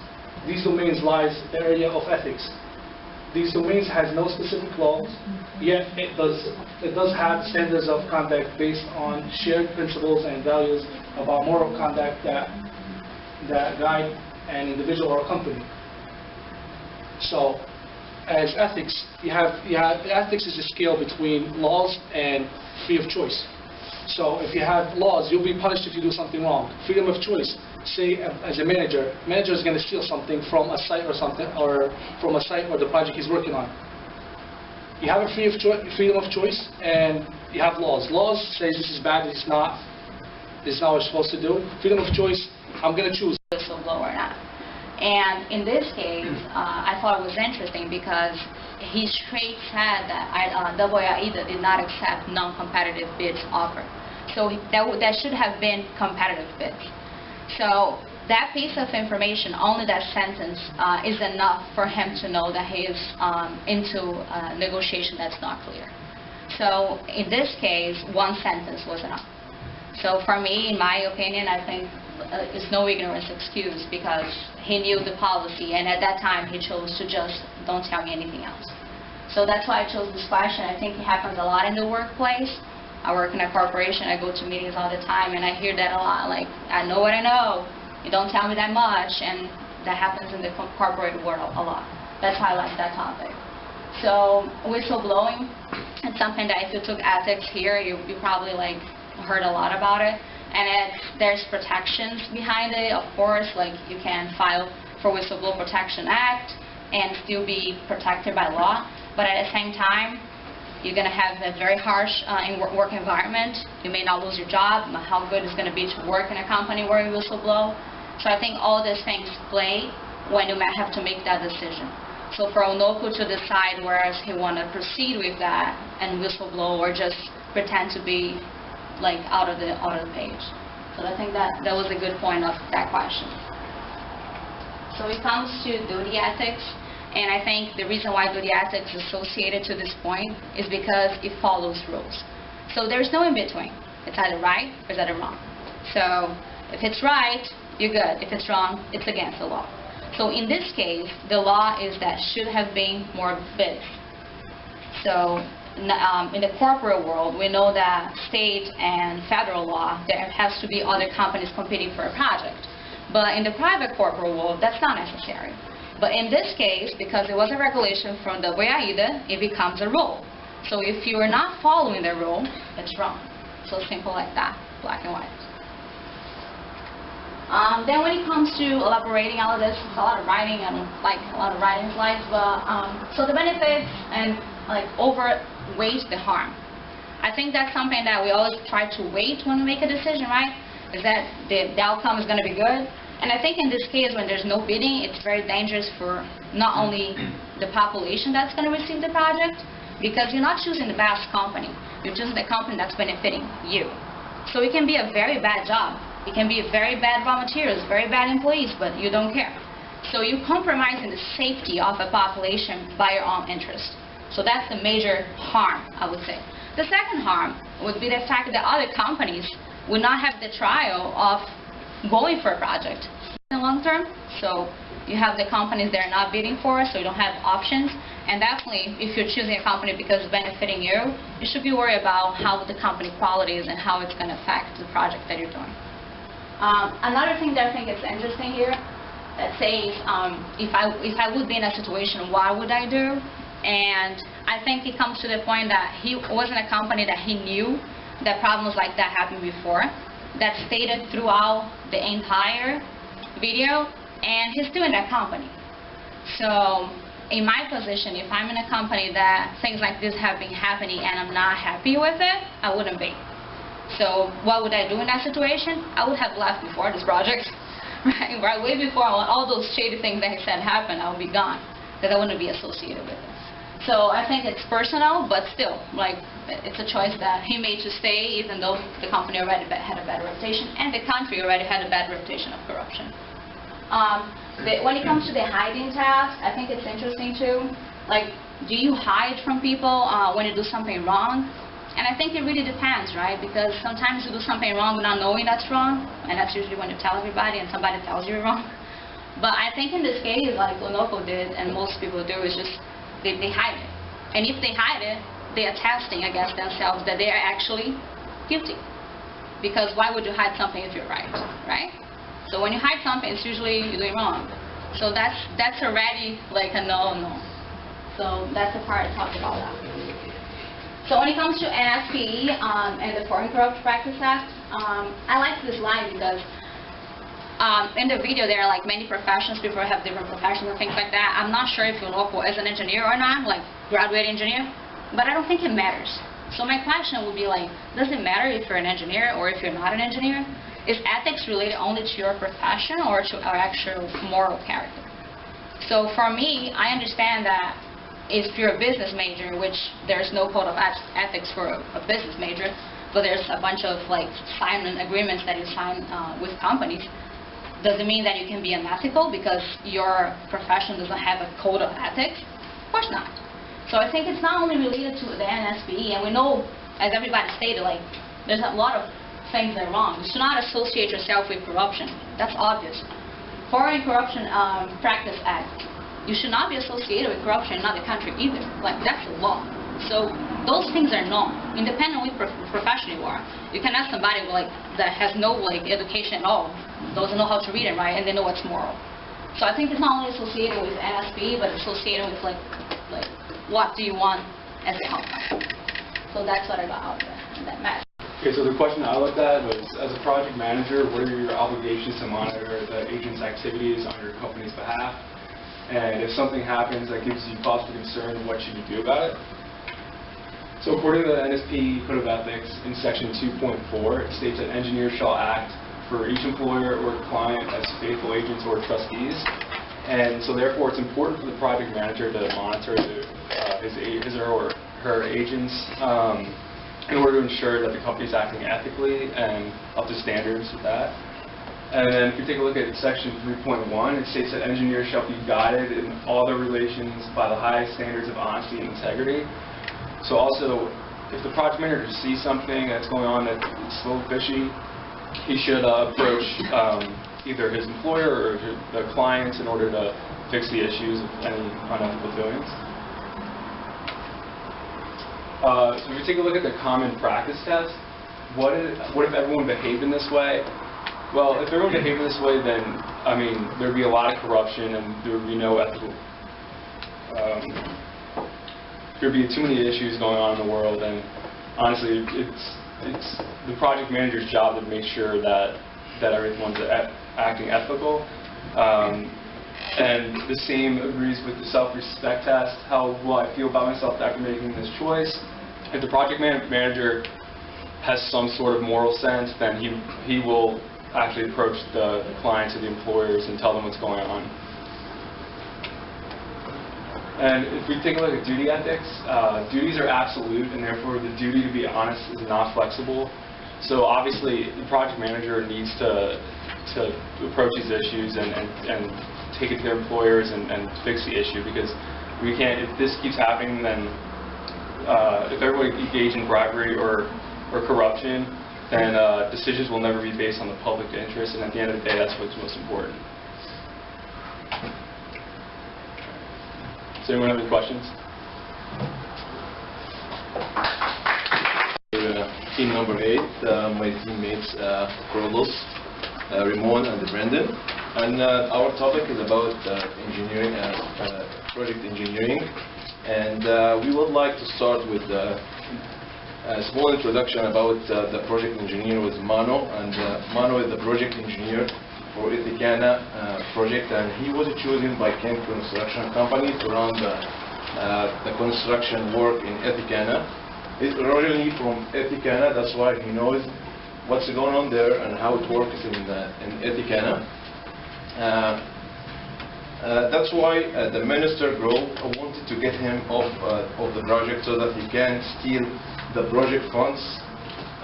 domains lies the area of ethics. These domains has no specific laws, yet it does have standards of conduct based on shared principles and values about moral conduct that guide an individual or a company. So, as ethics, ethics is a scale between laws and free of choice. So if you have laws, you'll be punished if you do something wrong. Freedom of choice. Say, as a manager is going to steal something from a site or something, or from a site or the project he's working on. You have a freedom of choice, and you have laws. Laws say this is bad, this is not what you're supposed to do. Freedom of choice, I'm going to choose. Whistleblower or not. And in this case, I thought it was interesting because he straight said that WIAIDA did not accept non-competitive bids offered. So that should have been competitive bids. So that piece of information, only that sentence, is enough for him to know that he is into negotiation that's not clear. So in this case, one sentence was enough. So for me, in my opinion, I think it's no ignorance excuse because he knew the policy, and at that time he chose to just don't tell me anything else. So that's why I chose this question. I think it happens a lot in the workplace. I work in a corporation, I go to meetings all the time, and I hear that a lot, like, I know what I know, you don't tell me that much, and that happens in the corporate world a lot. That's why I like that topic. So whistleblowing, it's something that if you took ethics here, you probably like heard a lot about it. And there's protections behind it, of course, like you can file for Whistleblower Protection Act and still be protected by law. But at the same time, you're going to have a very harsh work environment. You may not lose your job. How good it's going to be to work in a company where you whistleblow. So I think all these things play when you might have to make that decision. So for Onoko to decide whereas he want to proceed with that and whistleblow or just pretend to be like out of the page. So I think that was a good point of that question. So it comes to duty ethics, and I think the reason why duty ethics is associated to this point is because it follows rules. So there's no in between. It's either right or it's either wrong. So if it's right, you're good. If it's wrong, it's against the law. So in this case, the law is that should have been more bids. So in the corporate world, we know that state and federal law, there has to be other companies competing for a project. But in the private corporate world, that's not necessary. But in this case, because it was a regulation from the WIAIDA, it becomes a rule. So if you are not following the rule, it's wrong. So simple like that, black and white. Then when it comes to elaborating all of this, it's a lot of writing and like a lot of writing slides. But so the benefits and like overweight the harm. I think that's something that we always try to weight when we make a decision, right? Is that the outcome is going to be good? And I think in this case, when there's no bidding, it's very dangerous for not only the population that's going to receive the project, because you're not choosing the best company. You're choosing the company that's benefiting you. So it can be a very bad job. It can be very bad raw materials, very bad employees, but you don't care. So you're compromising the safety of a population by your own interest. So that's the major harm, I would say. The second harm would be the fact that other companies would not have the trial of going for a project in the long term. So you have the companies that are not bidding for it, so you don't have options. And definitely, if you're choosing a company because it's benefiting you, you should be worried about how the company quality is and how it's going to affect the project that you're doing. Another thing that I think is interesting here that says if I would be in a situation, what would I do? And I think it comes to the point that he wasn't a company that he knew that problems like that happened before. That's stated throughout the entire video, and he's still in that company. So in my position, if I'm in a company that things like this have been happening and I'm not happy with it, I wouldn't be. So what would I do in that situation? I would have left before this project, right way before all those shady things that he said happened, I would be gone, because I wouldn't be associated with it. So I think it's personal, but still, like, it's a choice that he made to stay, even though the company already had a bad reputation, and the country already had a bad reputation of corruption. When it comes to the hiding task, I think it's interesting too. Like, do you hide from people when you do something wrong? And I think it really depends, right? Because sometimes you do something wrong without knowing that's wrong, and that's usually when you tell everybody and somebody tells you you're wrong. But I think in this case, like Onoko did, and most people do, is just they hide it. And if they hide it, they are testing against themselves that they are actually guilty. Because why would you hide something if you're right, right? So when you hide something, it's usually you're doing wrong. So that's already like a no. So that's the part I talked about that. So when it comes to NSPE and the Foreign Corrupt Practice Act, I like this slide because in the video there are like many professions, people have different professions and things like that. I'm not sure if you're local as an engineer or not, like graduate engineer, but I don't think it matters. So my question would be like, does it matter if you're an engineer or if you're not an engineer? is ethics related only to your profession or to our actual moral character? So for me, I understand that if you're a business major, which there's no code of ethics for a business major, but there's a bunch of like silent agreements that you sign with companies, does it mean that you can be unethical because your profession doesn't have a code of ethics? Of course not. So I think it's not only related to the NSPE, and we know, as everybody stated, like there's a lot of things that are wrong. You should not associate yourself with corruption. That's obvious. Foreign Corruption Practice Act. You should not be associated with corruption in another country either. Like, that's the law. So those things are known, independently profession you are. You can ask somebody like that has no like education at all, doesn't know how to read and write, and they know what's moral. So I think it's not only associated with NSP, but associated with like what do you want as a company. So that's what I got out of that match. Okay, so the question I looked at was, as a project manager, what are your obligations to monitor the agent's activities on your company's behalf? And if something happens that gives you cause for concern, what should you do about it? So according to the NSP Code of Ethics in Section 2.4, it states that engineers shall act for each employer or client as faithful agents or trustees. And so therefore it's important for the project manager to monitor his or her agents in order to ensure that the company is acting ethically and up to standards with that. And then if you take a look at Section 3.1, it states that engineers shall be guided in all their relations by the highest standards of honesty and integrity. So also, if the project manager sees something that's going on that's a little fishy, he should approach either his employer or the clients in order to fix the issues of any unethical doings. So if you take a look at the common practice test, what if everyone behaved in this way? Well, if everyone behaved in this way, then, I mean, there would be a lot of corruption and there would be no ethical, there would be too many issues going on in the world, and honestly, it's the project manager's job to make sure that everyone's acting ethical. And the same agrees with the self-respect test. How will I feel about myself after making this choice? If the project manager has some sort of moral sense, then he will actually approach the clients or the employers and tell them what's going on. And if we take a look at duty ethics, duties are absolute, and therefore the duty to be honest is not flexible. So obviously the project manager needs to approach these issues and take it to their employers and fix the issue, because we can't, if this keeps happening, then if everybody engage in bribery or corruption, then decisions will never be based on the public interest, and at the end of the day, that's what's most important. Does anyone have any questions? Team number 8, my teammates Carlos, Ramon, and Brendan. And our topic is about engineering, project engineering. And we would like to start with a small introduction about the project engineer with Mano. And Mano is the project engineer for Ethicana project, and he was chosen by Ken Construction Company to run the construction work in Ethicana. He's originally from Ethicana, that's why he knows what's going on there and how it works in Ethicana. That's why the Minister Grove wanted to get him off of the project so that he can steal the project funds.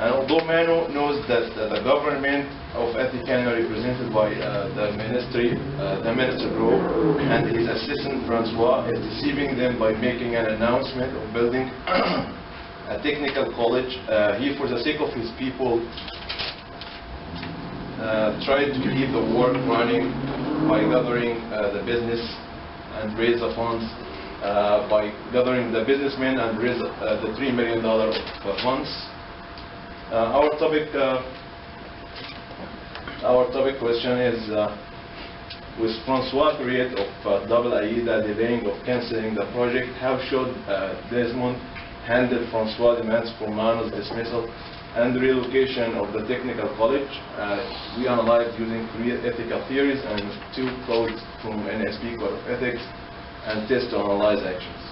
And although Mano knows that the government of Ethicana, represented by the Minister Grove and his assistant Francois, is deceiving them by making an announcement of building a technical college. He, for the sake of his people, tried to keep the work running by gathering the business and raise the funds, by gathering the businessmen and raise the $3 million of funds. Our topic question is, with Francois' period of double AIDA delaying of cancelling the project, how should Desmond handle Francois' demands for Mano's dismissal and the relocation of the technical college? We analyzed using 3 ethical theories and 2 codes from NSP Code of Ethics and test to analyze actions.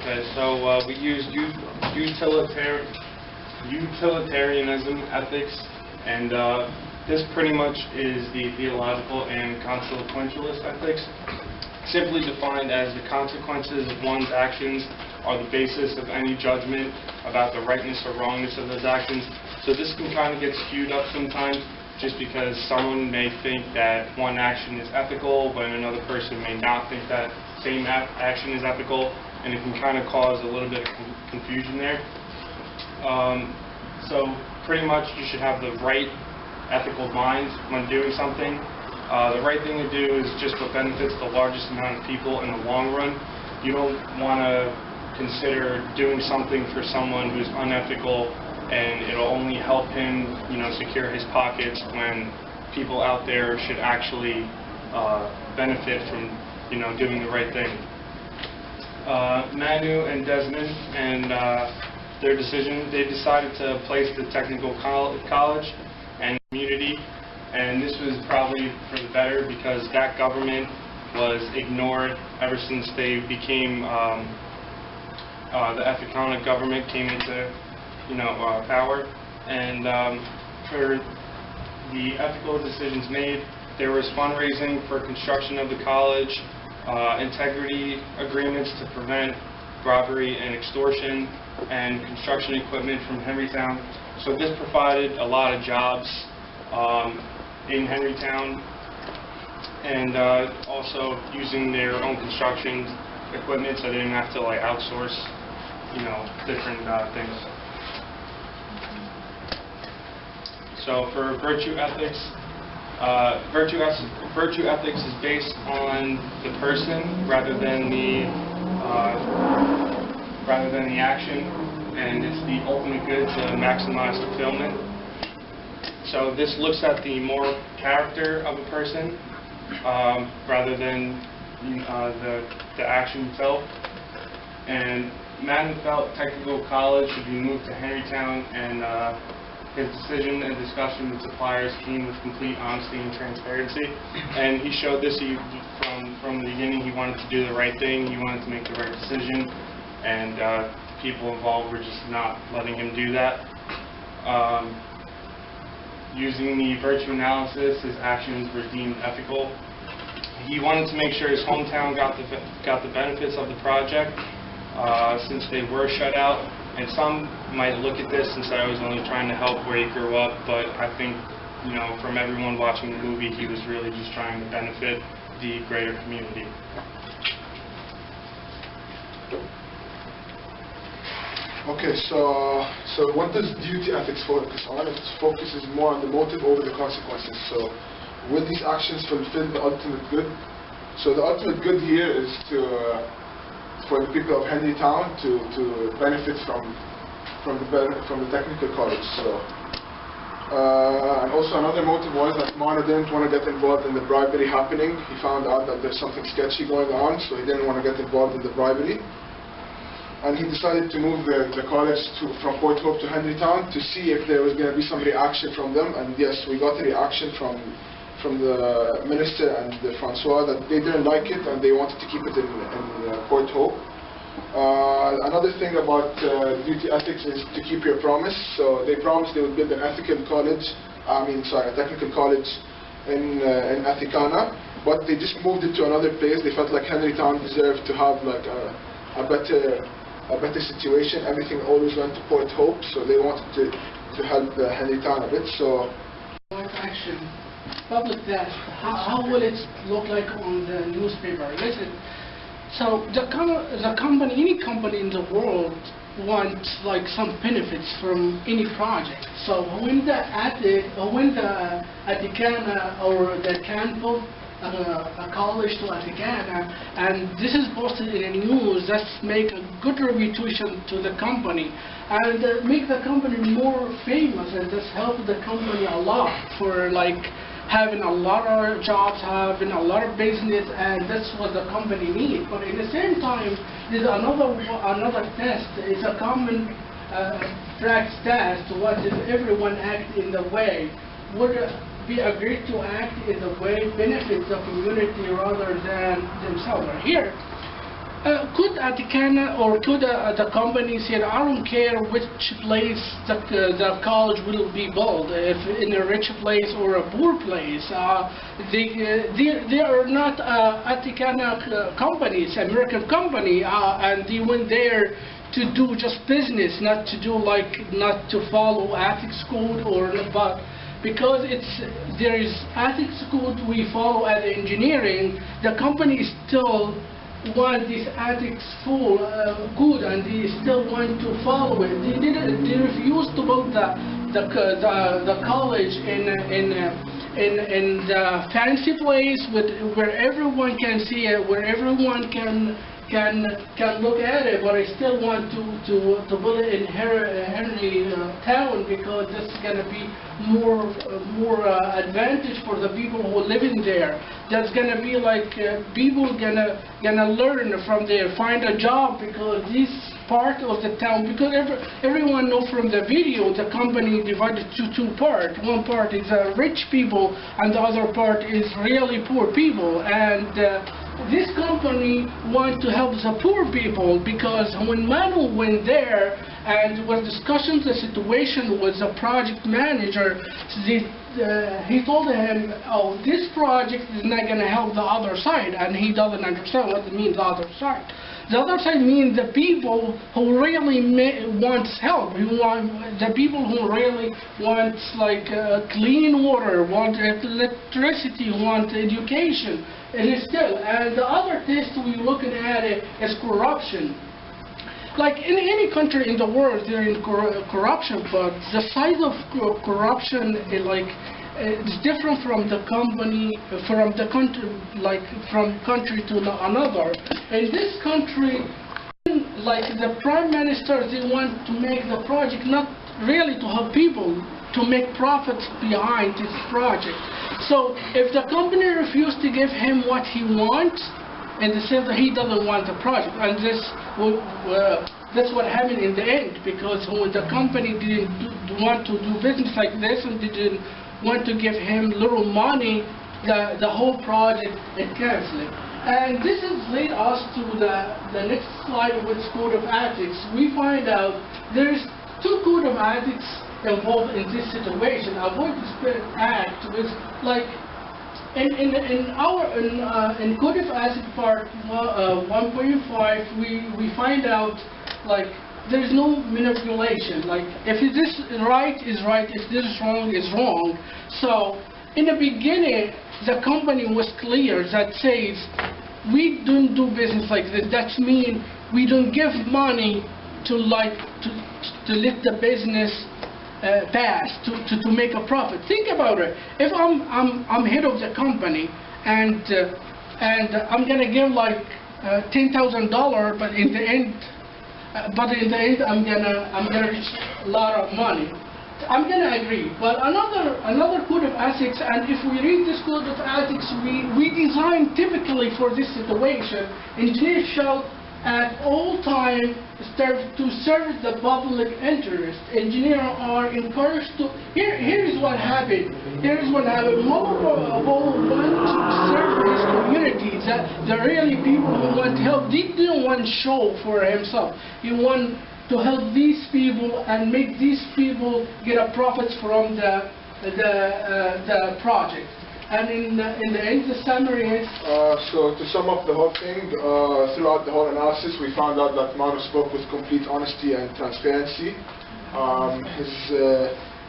Okay, so we use utilitarianism ethics, and this pretty much is the theological and consequentialist ethics, simply defined as the consequences of one's actions are the basis of any judgment about the rightness or wrongness of those actions. So this can kind of get skewed up sometimes, just because someone may think that one action is ethical, but another person may not think that same action is ethical, and it can kind of cause a little bit of confusion there. So pretty much you should have the right ethical mind when doing something. The right thing to do is just what benefits the largest amount of people in the long run. You don't want to consider doing something for someone who's unethical and it'll only help him, secure his pockets, when people out there should actually benefit from, doing the right thing. Manu and Desmond and their decision, they decided to place the technical college and community, and this was probably for the better because that government was ignored ever since they became the Ethicana government came into power, and for the ethical decisions made, there was fundraising for construction of the college, integrity agreements to prevent robbery and extortion, and construction equipment from Henrytown. So this provided a lot of jobs in Henrytown, and also using their own construction equipment, so they didn't have to outsource different things. So for virtue ethics, virtue ethics is based on the person rather than the action, and it's the ultimate good to maximize fulfillment. So this looks at the moral character of a person rather than the action itself. And Madden felt Technical College should be moved to Henrytown, and his decision and discussion with suppliers came with complete honesty and transparency. And he showed this from the beginning. He wanted to do the right thing. He wanted to make the right decision, and people involved were just not letting him do that. Using the virtue analysis, his actions were deemed ethical. He wanted to make sure his hometown got the benefits of the project, since they were shut out. And some might look at this and say I was only trying to help where he grew up, but I think, from everyone watching the movie, he was really just trying to benefit the greater community. Okay, so what does duty ethics focus on? It focuses more on the motive over the consequences. So will these actions fulfill the ultimate good? So the ultimate good here is for the people of Henrytown to benefit from the technical college. So and also another motive was that Manu didn't want to get involved in the bribery happening. He found out that there's something sketchy going on, so he didn't want to get involved in the bribery. And he decided to move the college from Port Hope to Henrytown to see if there was going to be some reaction from them. And yes, we got a reaction from the minister and the Francois that they didn't like it and they wanted to keep it in Port Hope. Another thing about duty ethics is to keep your promise. So they promised they would build a technical college in Ethicana, but they just moved it to another place. They felt like Henrytown deserved to have a better situation. Everything always went to Port Hope, so they wanted to help Henrytown a bit. So action. Public death, how will it look like on the newspaper? Listen, so any company in the world wants some benefits from any project. So when the Ethicana or the campus, a college to Ethicana, and this is posted in the news, that's make a good reputation to the company and make the company more famous, and just help the company a lot for having a lot of jobs, having a lot of business, and that's what the company needs. But at the same time, there's another test. It's a common practice test. What if everyone act in the way? Would be agreed to act in the way benefits the community rather than themselves? Here, Could Atacana or could the company say, I don't care which place the college will be built, if in a rich place or a poor place? They are not Atacana companies, American company, and they went there to do just business, not to do not to follow ethics code or but. Because there is ethics code we follow at engineering, the company still want this ethics code and they still want to follow it. They refuse to build the college in the fancy place where everyone can see it, where everyone can look at it, but I still want to build it in Henry town because that's gonna be more advantage for the people who are living there. That's gonna be like people gonna learn from there, find a job because this part of the town, because everyone know from the video the company divided to two parts. One part is rich people and the other part is really poor people, and this company want to help the poor people because when Manu went there and was discussing the situation with the project manager, he told him, oh, this project is not going to help the other side, and he doesn't understand what it means, the other side. The other side means the people who really wants help, the people who really want clean water, want electricity, want education. It is still, and the other test we're looking at is corruption. Like in any country in the world, there is corruption, but the size of corruption is it's different from the company, from the country, from country to another. In this country, the prime minister, they want to make the project not really to help people, to make profits behind this project. So if the company refuses to give him what he wants, in the sense that he doesn't want the project, and that's what happened in the end, because when the company didn't want to do business like this and didn't want to give him little money, the whole project is canceled. And this has led us to the next slide, which is Code of Ethics. We find out there's two Code of Ethics involved in this situation. Avoid the Spirit Act was in Code of Ethics part 1.5 we find out there's no manipulation. If this is right, is right. If this is wrong, is wrong. So in the beginning, the company was clear that says we don't do business like this. That means we don't give money to let the business pass to make a profit. Think about it. If I'm head of the company and I'm gonna give $10,000, but in the end I'm gonna reach a lot of money, I'm gonna agree. But another code of ethics, and if we read this code of ethics, we design typically for this situation. Engineers shall at all times to serve the public interest. Engineers are encouraged to. Here is what happened. Moodle want to serve his community. The really people who want help. He didn't want show for himself. He want to help these people and make these people get a profit from the project. And in the end, the summary is... So to sum up the whole thing, throughout the whole analysis, we found out that Manu spoke with complete honesty and transparency.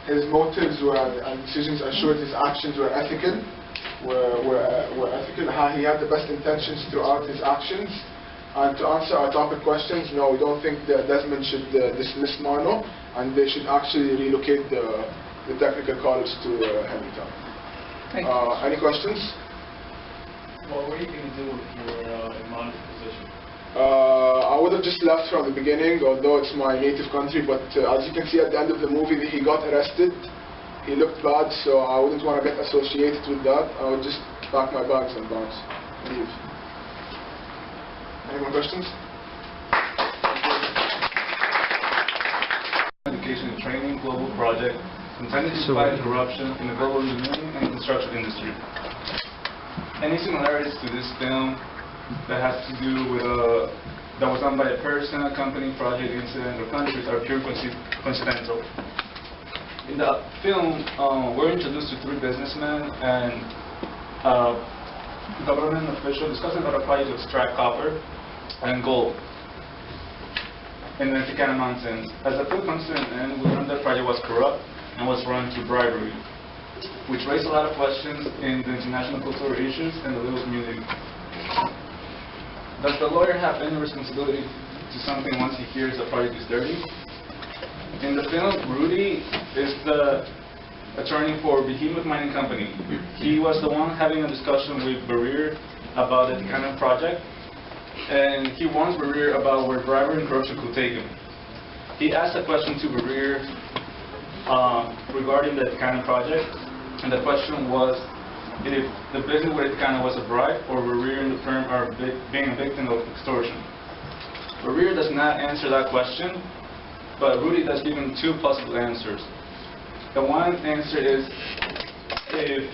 His motives and decisions assured his actions were ethical. Were ethical. He had the best intentions throughout his actions. And to answer our topic questions, no, we don't think that Desmond should dismiss Manu, and they should actually relocate the technical college to Henrytown. Any questions? Well, what are you going to do if you were in Manu's position? I would have just left from the beginning, although it's my native country, but as you can see at the end of the movie, he got arrested. He looked bad, so I wouldn't want to get associated with that. I would just pack my bags and bounce, leave. Any more questions? Education and Training Global Project intended to fight corruption in the global engineering and construction industry. Any similarities to this film that has to do with that was done by a person, a company, project, incident, or countries are pure coincidental. In the film, we're introduced to 3 businessmen and government officials discussing about a project to extract copper and gold in the Ticana Mountains. As the film comes to an end, we learned the project was corrupt and was run through bribery, which raised a lot of questions in the international cultural issues and the legal community. Does the lawyer have any responsibility to something once he hears the project is dirty? In the film, Rudy is the attorney for Behemoth Mining Company. He was the one having a discussion with Barrier about the Ticana project, and he warns Barrier about where bribery and corruption could take him. He asked a question to Barrier regarding the Ticana project, and the question was if the business with Ticana was a bribe or Barrier and the firm are being a victim of extortion. Barrier does not answer that question, but Rudy does give him 2 possible answers. The one answer is if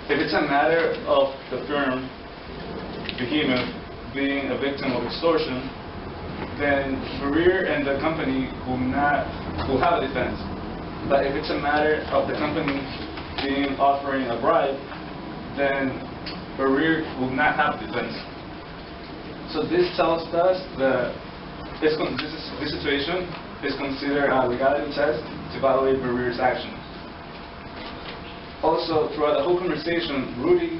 it's a matter of the firm, Behemoth, being a victim of extortion, then Barrier and the company will have a defense. But if it's a matter of the company offering a bribe, then Barrier will not have defense. So this tells us that this situation is considered a legality test to evaluate Barrier's actions. Also, throughout the whole conversation, Rudy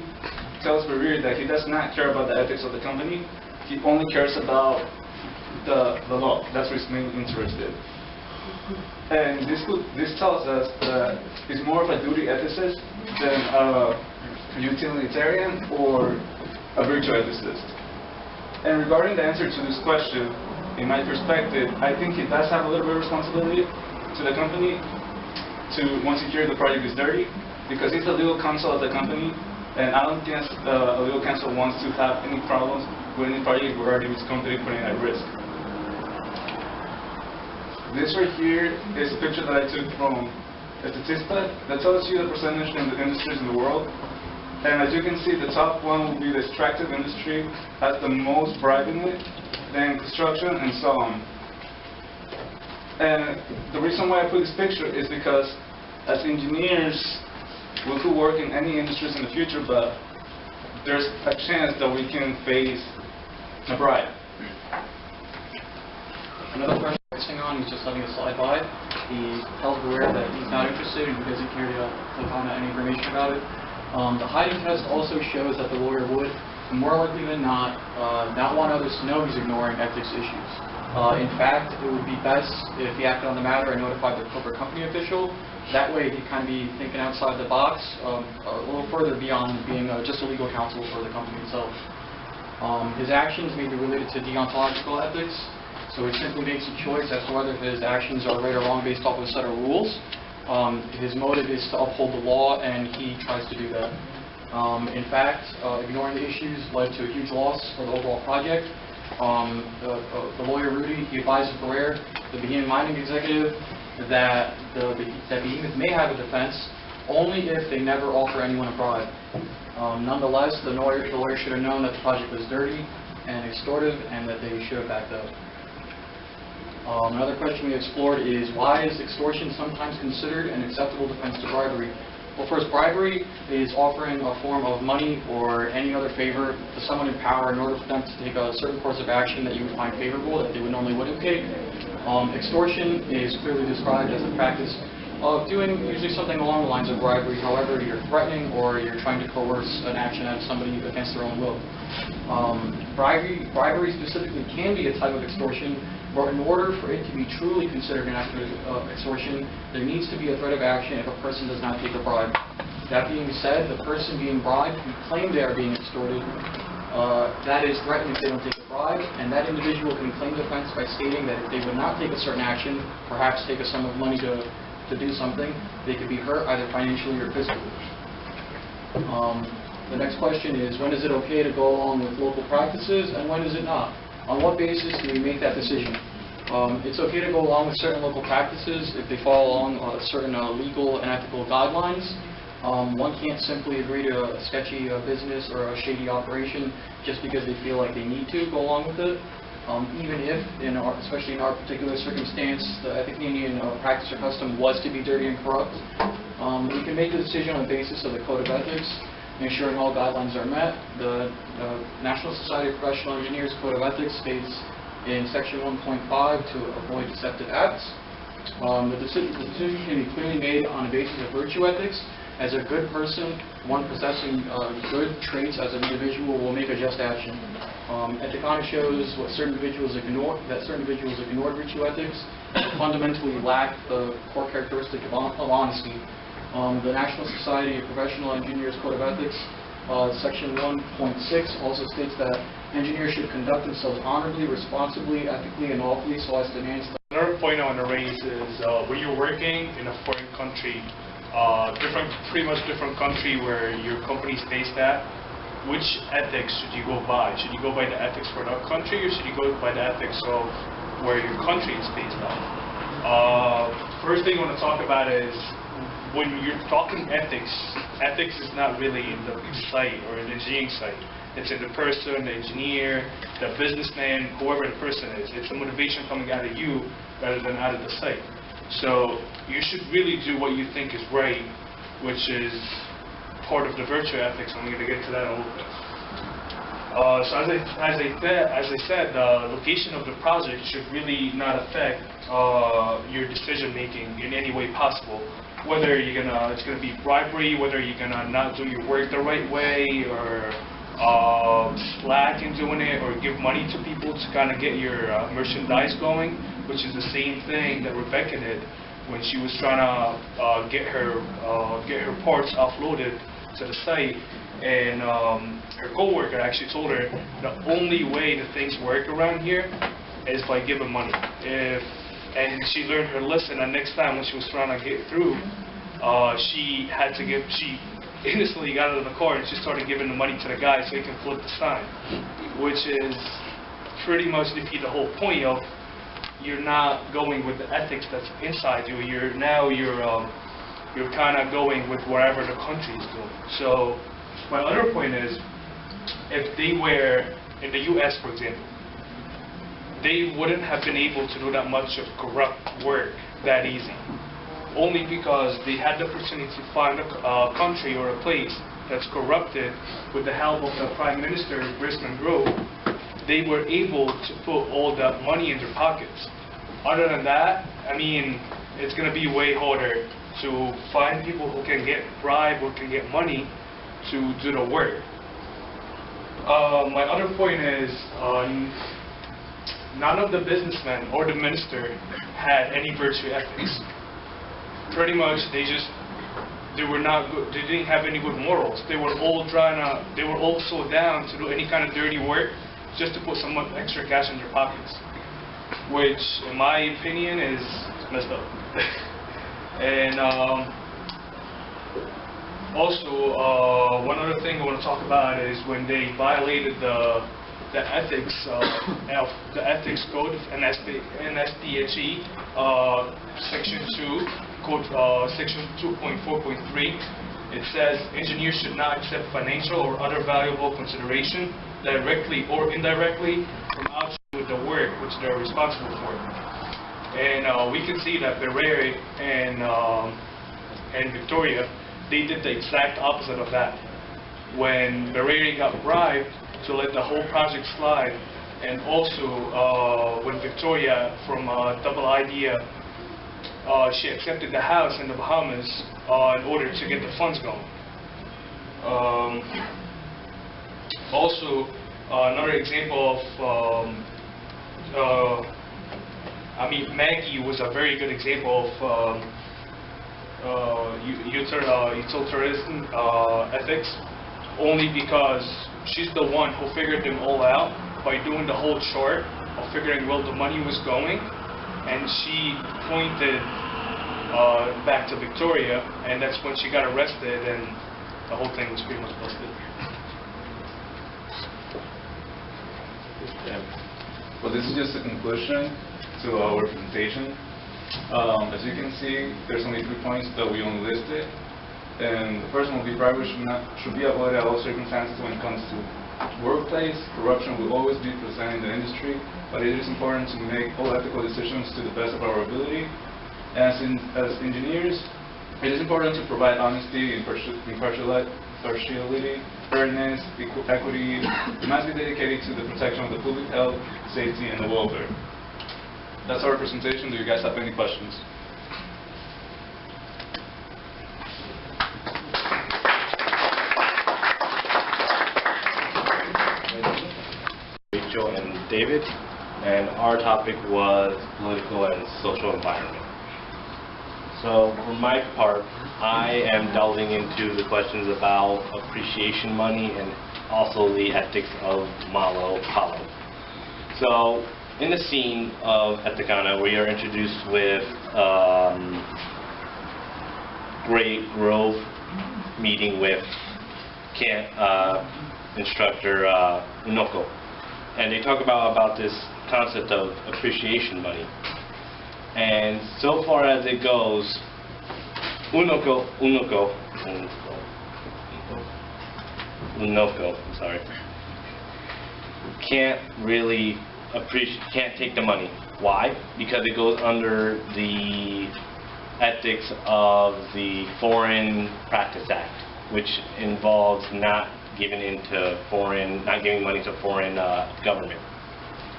tells Barrier that he does not care about the ethics of the company. He only cares about the law. That's what his main interest is. And this tells us that he's more of a duty ethicist than a utilitarian or a virtue ethicist. And regarding the answer to this question, in my perspective, I think he does have a little bit of responsibility to the company once he hears the project is dirty, because he's the legal counsel of the company, and I don't think a legal counsel wants to have any problems with any project regarding his company putting at risk. This right here is a picture that I took from a Statista that tells you the percentage in the industries in the world. And as you can see, the top one will be the extractive industry, has the most bribe in it, then construction, and so on. And the reason why I put this picture is because as engineers, we could work in any industries in the future, but there's a chance that we can face a bribe. Another person focusing on, he's just letting it slide by. He tells Barrier that he's not interested and he doesn't care to click on any information about it. The hiding test also shows that the lawyer would, more likely than not want others to know he's ignoring ethics issues. In fact, it would be best if he acted on the matter and notified the corporate company official. That way he'd kind of be thinking outside the box, a little further beyond being just a legal counsel for the company itself. His actions may be related to deontological ethics, so he simply makes a choice as to whether his actions are right or wrong based off of a set of rules. His motive is to uphold the law, and he tries to do that. In fact, ignoring the issues led to a huge loss for the overall project. The lawyer Rudy, he advises Barrier, the Behemoth mining executive, that Behemoth may have a defense only if they never offer anyone a bribe. Nonetheless, the lawyer should have known that the project was dirty and extortive, and that they should have backed up. Another question we explored is, why is extortion sometimes considered an acceptable defense to bribery? Well, first, bribery is offering a form of money or any other favor to someone in power in order for them to take a certain course of action that you would find favorable that they would normally wouldn't take. Extortion is clearly described as a practice of doing usually something along the lines of bribery. However, you're threatening or you're trying to coerce an action out of somebody against their own will. Bribery specifically can be a type of extortion, but in order for it to be truly considered an act of extortion, there needs to be a threat of action if a person does not take a bribe. That being said, the person being bribed who claim they are being extorted, that is threatened if they don't take a bribe, and that individual can claim defense by stating that if they would not take a certain action, perhaps take a sum of money to do something, they could be hurt either financially or physically. The next question is, when is it okay to go along with local practices, and when is it not? On what basis do we make that decision? It's okay to go along with certain local practices if they fall along certain legal and ethical guidelines. One can't simply agree to a sketchy business or a shady operation just because they feel like they need to go along with it. Even if, especially in our particular circumstance, the ethic union practice or custom was to be dirty and corrupt, we can make the decision on the basis of the Code of Ethics, ensuring all guidelines are met. The National Society of Professional Engineers Code of Ethics states in Section 1.5 to avoid deceptive acts. The decision can be clearly made on the basis of virtue ethics. As a good person, one possessing good traits as an individual will make a just action. Ethicana shows what certain individuals ignored virtue ethics, fundamentally lack the core characteristic of honesty. The National Society of Professional Engineers Code of Ethics, Section 1.6 also states that engineers should conduct themselves honorably, responsibly, ethically, and lawfully so as to enhance the... Another point I want to raise is when you're working in a foreign country, pretty much different country where your company's based at, which ethics should you go by? Should you go by the ethics for that country, or should you go by the ethics of where your country is based on? First thing I want to talk about is when you're talking ethics, ethics is not really in the site or in the engineering site. It's in the person, the engineer, the businessman, whoever the person is. It's a motivation coming out of you rather than out of the site. So you should really do what you think is right, which is part of the virtue ethics. I'm going to get to that in a little bit. So as I said, the location of the project should really not affect your decision making in any way possible. Whether it's gonna be bribery, whether you're gonna not do your work the right way, or slack in doing it, or give money to people to kind of get your merchandise going, which is the same thing that Rebecca did when she was trying to get her parts offloaded to the site, and her coworker actually told her the only way that things work around here is by giving money. And she learned her lesson, and next time when she was trying to get through, she innocently got out of the car and she started giving the money to the guy so he can flip the sign, which is pretty much defeat the whole point of you're not going with the ethics that's inside you. You're kind of going with whatever the country is doing. So my other point is, if they were in the U.S., for example, they wouldn't have been able to do that much of corrupt work that easy. Only because they had the opportunity to find a country or a place that's corrupted with the help of the Prime Minister, Brisman Grove, they were able to put all that money in their pockets. Other than that, I mean, it's going to be way harder to find people who can get bribed or can get money to do the work. My other point is, none of the businessmen or the minister had any virtue ethics. Pretty much, they were not good. They didn't have any good morals. They were all so down to do any kind of dirty work just to put some extra cash in their pockets, which, in my opinion, is messed up. And also, one other thing I want to talk about is when they violated the ethics code, NSPHE, section 2, code section 2.4.3. It says engineers should not accept financial or other valuable consideration, directly or indirectly, from outside with the work which they're responsible for. And we can see that Berere and Victoria, they did the exact opposite of that. When Berere got bribed to let the whole project slide, and also when Victoria from Double Idea, she accepted the house in the Bahamas in order to get the funds going. Also, another example of, Maggie was a very good example of utilitarian ethics, only because she's the one who figured them all out by doing the whole chart of figuring where the money was going, and she pointed back to Victoria, and that's when she got arrested, and the whole thing was pretty much busted. Well, this is just a conclusion to our presentation. As you can see, there's only 3 points that we only listed. And the person will be private should be avoided at all circumstances when it comes to workplace. Corruption will always be present in the industry, but it is important to make all ethical decisions to the best of our ability. As engineers, it is important to provide honesty, impartiality, fairness, equity. We must be dedicated to the protection of the public health, safety, and the welfare. That's our presentation. Do you guys have any questions? Rachel and David, and our topic was political and social environment. So for my part, I am delving into the questions about appreciation money and also the ethics of Malo Palo. So in the scene of Ethicana, we are introduced with Great Grove meeting with instructor Unoko. And they talk about this concept of appreciation money. And so far as it goes, Unoko, can't really can't take the money. Why? Because it goes under the ethics of the Foreign Practice Act, which involves not giving money to foreign government.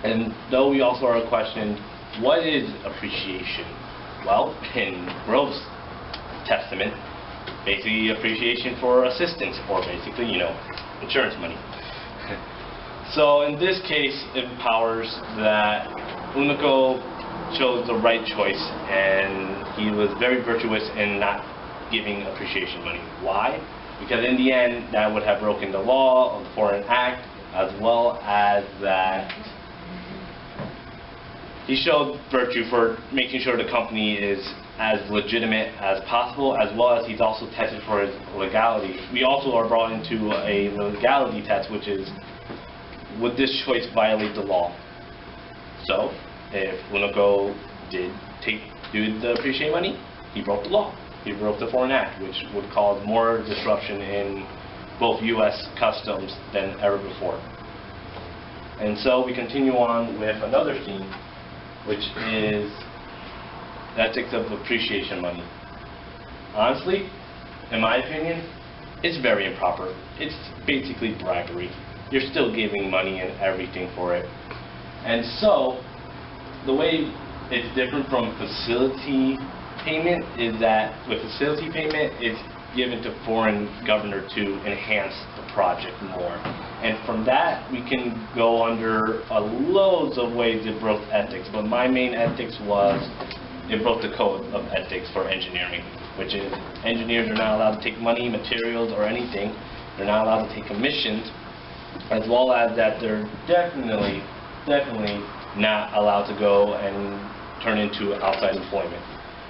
And though we also are questioned, what is appreciation? Well, in Grove's testament, basically appreciation for assistance, or basically, insurance money. So in this case, it empowers that Unoko chose the right choice, and he was very virtuous in not giving appreciation money. Why? Because in the end, that would have broken the law of the Foreign Act, as well as that he showed virtue for making sure the company is as legitimate as possible, as well as he's also tested for his legality. We also are brought into a legality test, which is, would this choice violate the law? So, if Unoko did do the appreciate money, he broke the law. He broke the Foreign Act, which would cause more disruption in both U.S. customs than ever before. And so we continue on with another theme, which is the ethics of appreciation money. Honestly, in my opinion, it's very improper. It's basically bribery. You're still giving money and everything for it. And so, the way it's different from facility payment is that with facility payment, it's given to foreign governor to enhance the project more. And from that, we can go under loads of ways it broke ethics. But my main ethics was it broke the code of ethics for engineering, which is engineers are not allowed to take money, materials, or anything. They're not allowed to take commissions, as well as that they're definitely not allowed to go and turn into outside employment.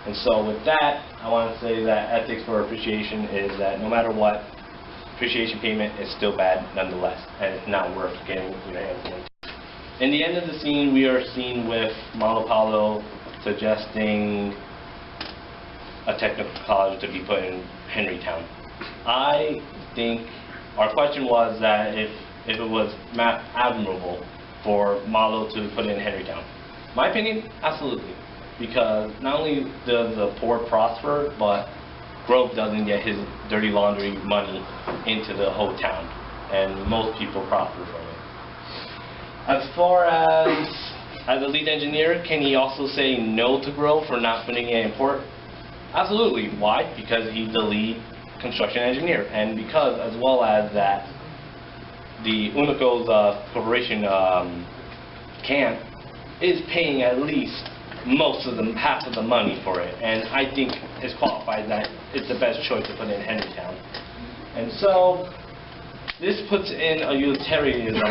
And so with that, I want to say that ethics for appreciation is that no matter what, appreciation payment is still bad nonetheless, and it's not worth getting your hands into. In the end of the scene, we are seen with Malo Palo suggesting a technical college to be put in Henrytown. I think our question was that if it was admirable for Malo to put it in Henrytown. My opinion, absolutely. Because not only does the poor prosper, but Grove doesn't get his dirty laundry money into the whole town, and most people prosper from it. As far as a lead engineer, can he also say no to Grove for not putting it in port? Absolutely. Why? Because he's the lead construction engineer, and because as well as that the Unoco's corporation camp is paying at least half of the money for it, and I think it's qualified that it's the best choice to put in Henrytown. And so this puts in a utilitarianism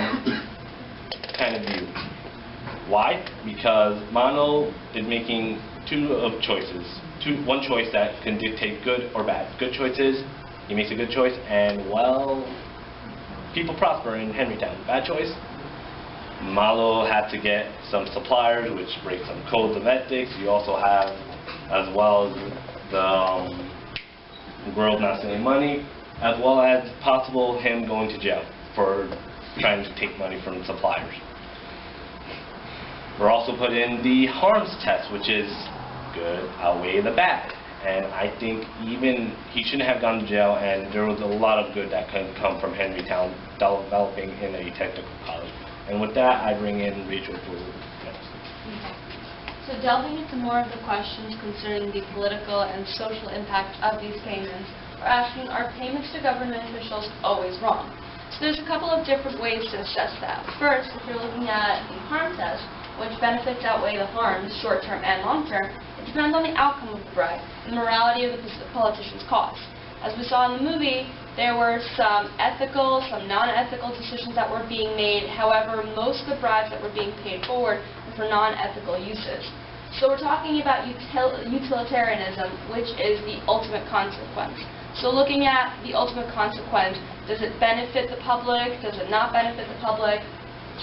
kind of view. Why? Because Mano is making one choice that can dictate good or bad. Good choices, he makes a good choice, and well, people prosper in Henrytown. Bad choice, Malo had to get some suppliers, which break some codes of ethics. You also have, as well as the Grove not sending money, as well as possible him going to jail for trying to take money from suppliers. We're also put in the harms test, which is good outweigh the bad. And I think even he shouldn't have gone to jail, and there was a lot of good that could come from Henrytown developing in a technical college. And with that, I bring in Rachel for next. So delving into more of the questions concerning the political and social impact of these payments, we're asking, are payments to government officials always wrong? So there's a couple of different ways to assess that. First, if you're looking at the harm test, which benefits outweigh the harms, short-term and long-term, it depends on the outcome of the bribe, the morality of the politician's cause. As we saw in the movie, there were some ethical, some non-ethical decisions that were being made. However, most of the bribes that were being paid forward were for non-ethical uses. So we're talking about utilitarianism, which is the ultimate consequence. So looking at the ultimate consequence, does it benefit the public? Does it not benefit the public?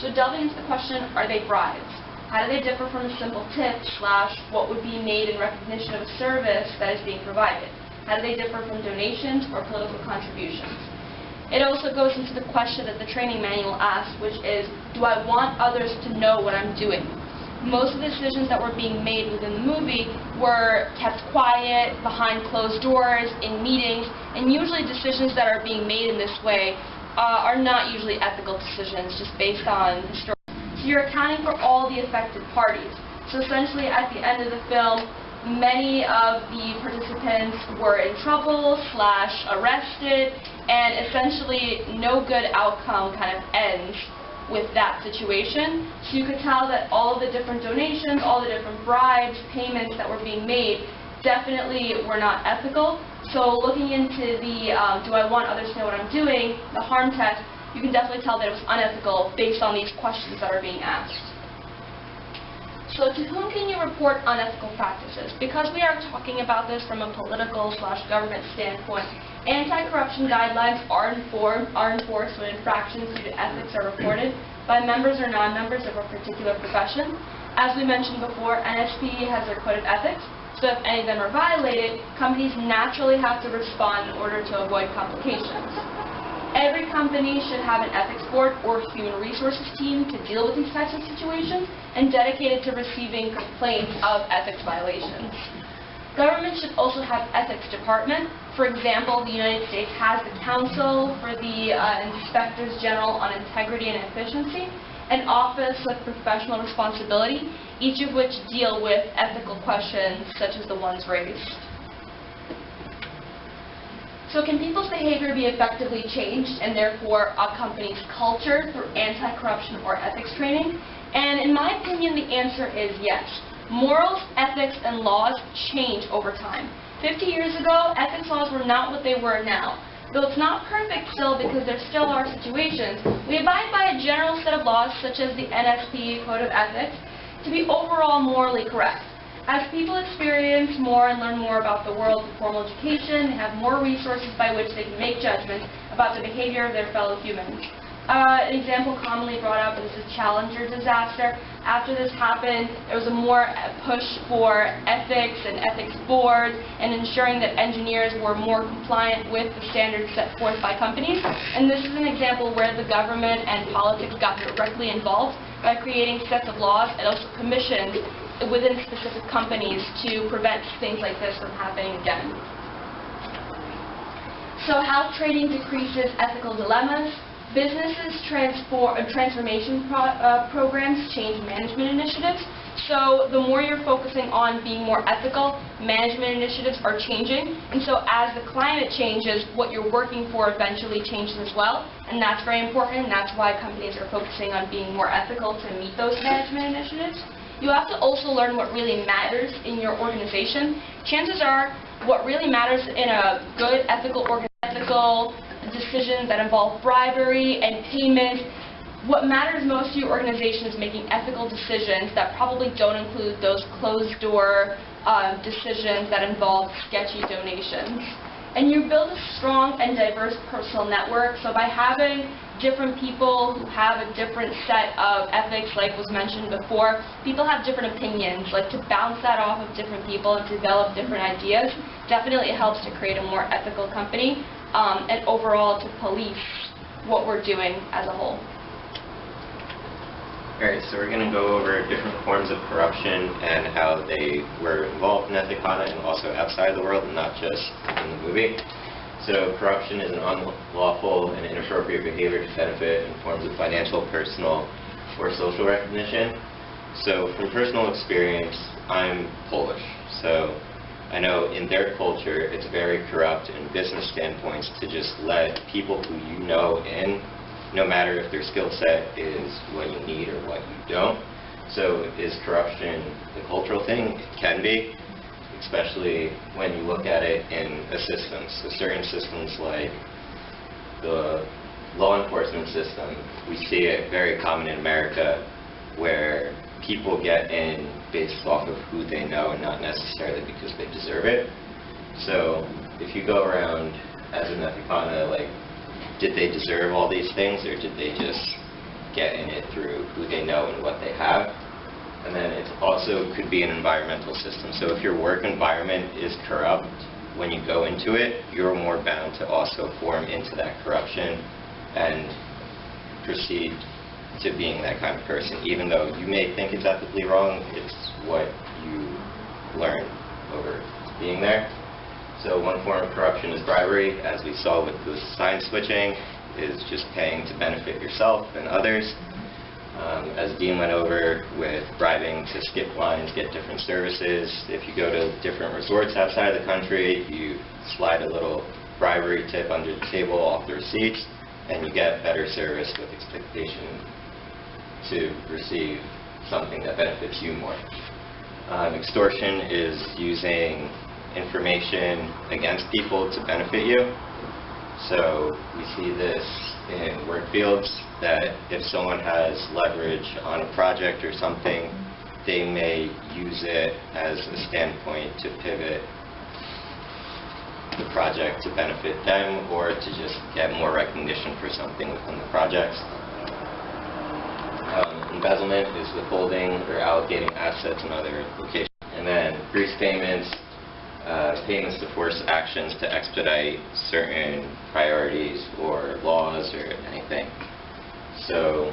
So delving into the question, are they bribes? How do they differ from a simple tip / what would be made in recognition of a service that is being provided? How do they differ from donations or political contributions? It also goes into the question that the training manual asks, which is, do I want others to know what I'm doing? Most of the decisions that were being made within the movie were kept quiet, behind closed doors, in meetings, and usually decisions that are being made in this way are not usually ethical decisions, just based on historical. So you're accounting for all the affected parties. So essentially, at the end of the film, many of the participants were in trouble / arrested, and essentially no good outcome kind of ends with that situation. So you could tell that all of the different donations, all the different bribes, payments that were being made definitely were not ethical. So looking into the do I want others to know what I'm doing, the harm test, you can definitely tell that it was unethical based on these questions that are being asked. So to whom can you report unethical practices? Because we are talking about this from a political / government standpoint, anti-corruption guidelines are enforced when infractions due to ethics are reported by members or non-members of a particular profession. As we mentioned before, NSPE has their code of ethics, so if any of them are violated, companies naturally have to respond in order to avoid complications. Every company should have an ethics board or human resources team to deal with these types of situations and dedicated to receiving complaints of ethics violations. Government should also have ethics department. For example, the United States has the Council for the Inspectors General on Integrity and Efficiency, an office with professional responsibility, each of which deal with ethical questions such as the ones raised. So can people's behavior be effectively changed and therefore a company's culture through anti-corruption or ethics training? And in my opinion, the answer is yes. Morals, ethics, and laws change over time. 50 years ago, ethics laws were not what they were now. Though it's not perfect still because there still are situations, we abide by a general set of laws such as the NSPE Code of Ethics to be overall morally correct. As people experience more and learn more about the world of formal education, they have more resources by which they can make judgments about the behavior of their fellow humans. An example commonly brought up is the Challenger disaster. After this happened, there was a more push for ethics and ethics boards and ensuring that engineers were more compliant with the standards set forth by companies. And this is an example where the government and politics got directly involved by creating sets of laws and also commissions within specific companies to prevent things like this from happening again. So how training decreases ethical dilemmas. Businesses transformation programs change management initiatives. So the more you're focusing on being more ethical, management initiatives are changing. And so as the climate changes, what you're working for eventually changes as well. And that's very important. And that's why companies are focusing on being more ethical to meet those management initiatives. You have to also learn what really matters in your organization. Chances are what really matters in a good ethical decisions that involve bribery and payment, what matters most to your organization is making ethical decisions that probably don't include those closed-door decisions that involve sketchy donations. And you build a strong and diverse personal network, so by having different people who have a different set of ethics, like was mentioned before. People have different opinions. Like, to bounce that off of different people and develop different ideas definitely helps to create a more ethical company, and overall to police what we're doing as a whole. Alright, so we're going to go over different forms of corruption and how they were involved in Ethicana and also outside the world, and not just in the movie. So corruption is an unlawful and inappropriate behavior to benefit in forms of financial, personal, or social recognition. So from personal experience, I'm Polish. So I know in their culture, it's very corrupt in business standpoints to just let people who you know in, no matter if their skill set is what you need or what you don't. So is corruption a cultural thing? It can be, especially when you look at it in a system. So certain systems like the law enforcement system, we see it very common in America where people get in based off of who they know and not necessarily because they deserve it. So if you go around as an Ethicana, like, did they deserve all these things, or did they just get in it through who they know and what they have? And then it also could be an environmental system. So if your work environment is corrupt, when you go into it, you're more bound to also form into that corruption and proceed to being that kind of person. Even though you may think it's ethically wrong, it's what you learn over being there. So one form of corruption is bribery, as we saw with the sign switching, is just paying to benefit yourself and others. As Dean went over with bribing to skip lines, get different services. If you go to different resorts outside the country, you slide a little bribery tip under the table off the receipts, and you get better service with expectation to receive something that benefits you more. Extortion is using information against people to benefit you. So we see this in work fields, that if someone has leverage on a project or something, they may use it as a standpoint to pivot the project to benefit them or to just get more recognition for something within the project. Embezzlement is withholding or allocating assets in other locations. And then grease payments, payments to force actions to expedite certain priorities or laws or anything. So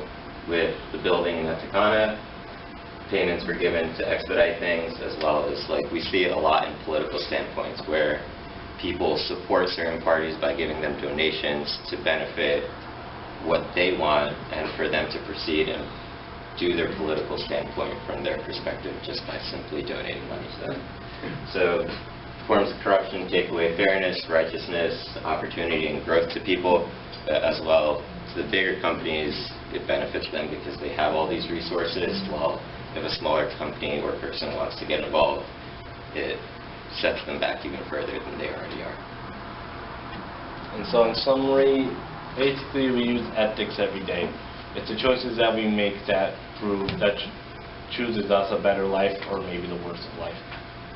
with the building in Ethicana, payments were given to expedite things, as well as, like, we see it a lot in political standpoints where people support certain parties by giving them donations to benefit what they want and for them to proceed and do their political standpoint from their perspective just by simply donating money to them. So forms of corruption take away fairness, righteousness, opportunity, and growth to people, as well. To the bigger companies, it benefits them because they have all these resources, while if a smaller company or person wants to get involved, it sets them back even further than they already are. And so in summary, basically we use ethics every day. It's the choices that we make that chooses us a better life or maybe the worst of life.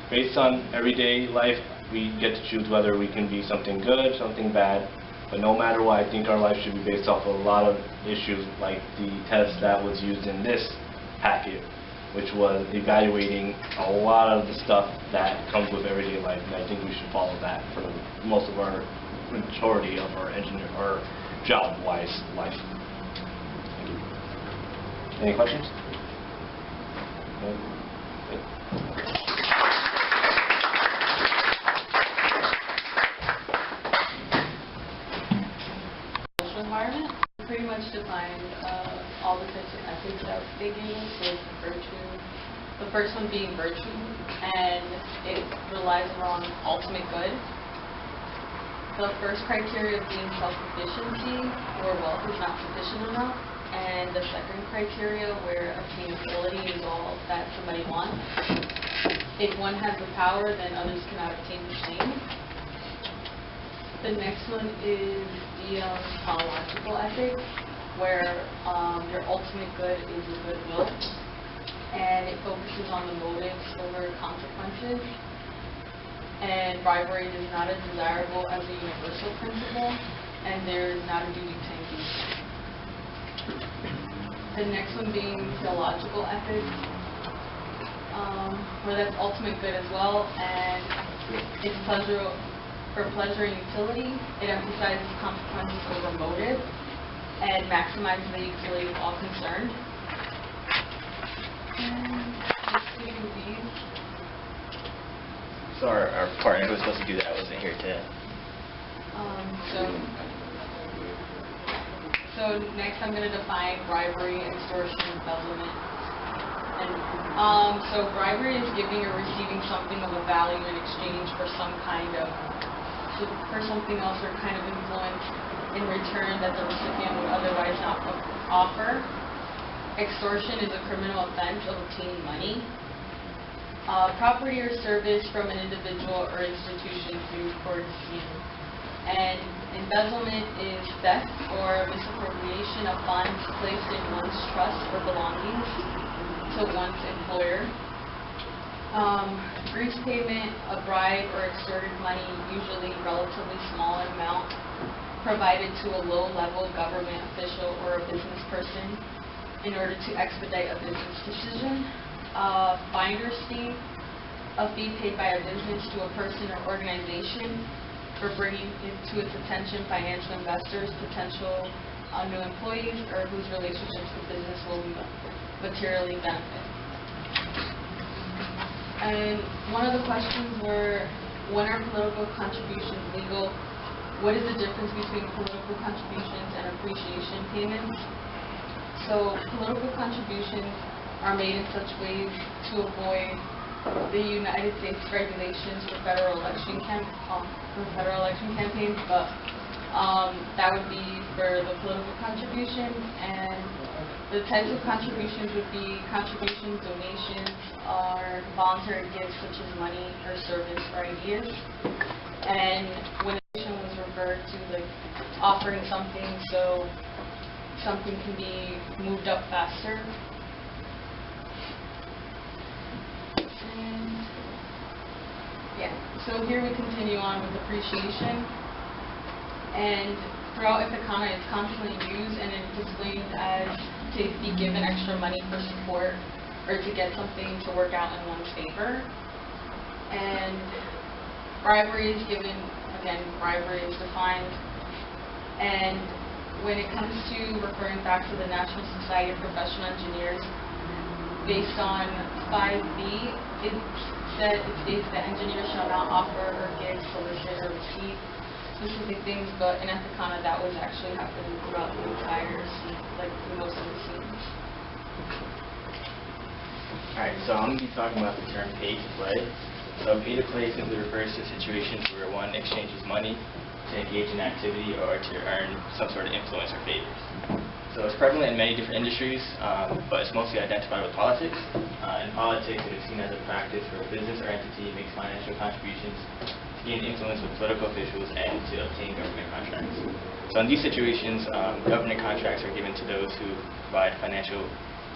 Based on everyday life, we get to choose whether we can be something good, something bad. But no matter what, I think our life should be based off of a lot of issues, like the test that was used in this packet, which was evaluating a lot of the stuff that comes with everyday life. And I think we should follow that for most of our majority of our job-wise life. Thank you. Any questions? No? Good. Environment pretty much defined all the types of ethics that we're speaking. So it's virtue. The first one being virtue, and it relies on ultimate good. The first criteria being self-sufficiency, where wealth is not sufficient enough, and the second criteria where obtainability is all that somebody wants. If one has the power, then others cannot obtain the same. The next one is the ontological ethics, where your ultimate good is the goodwill, and it focuses on the motives over consequences. And bribery is not as desirable as a universal principle, and there is not a duty to engage. The next one being theological ethics, where that's ultimate good as well, and it's for pleasure and utility. It emphasizes consequences over motive and maximizes the utility of all concerned. And let's see these. So our partner who was supposed to do that wasn't here today. So next I'm going to define bribery, extortion, embezzlement. And so bribery is giving or receiving something of a value in exchange for something else or kind of influence in return that the recipient would otherwise not offer. Extortion is a criminal offense of obtaining money. Property or service from an individual or institution through courtesy. And embezzlement is theft or misappropriation of funds placed in one's trust or belongings to one's employer. Grease payment, a bribe or extorted money, usually relatively small in amount, provided to a low-level government official or a business person in order to expedite a business decision. Finder's fee, a fee paid by a business to a person or organization for bringing to its attention financial investors, potential new employees, or whose relationships with business will materially benefit. And one of the questions were, when are political contributions legal? What is the difference between political contributions and appreciation payments? So political contributions are made in such ways to avoid the United States regulations for federal election campaigns, but that would be for the political contributions. And the types of contributions would be contributions, donations, or voluntary gifts such as money or service or ideas. And when a donation was referred to like offering something so something can be moved up faster. And yeah, so here we continue on with appreciation. And throughout Ithacana, it's constantly used and it's explained as to be given extra money for support or to get something to work out in one's favor. And bribery is given, again, bribery is defined. And when it comes to referring back to the National Society of Professional Engineers, based on 5B, it states that engineers shall not offer or give, solicit, or receive specific things, but in Ithacana that was actually happening throughout the entire scene, like most of the scenes. Alright, so I'm going to be talking about the term pay to play. So pay to play simply refers to situations where one exchanges money to engage in activity or to earn some sort of influence or favors. So it's prevalent in many different industries, but it's mostly identified with politics. In politics, it is seen as a practice where a business or entity makes financial contributions to gain influence with political officials and to obtain government contracts. So in these situations, government contracts are given to those who provide financial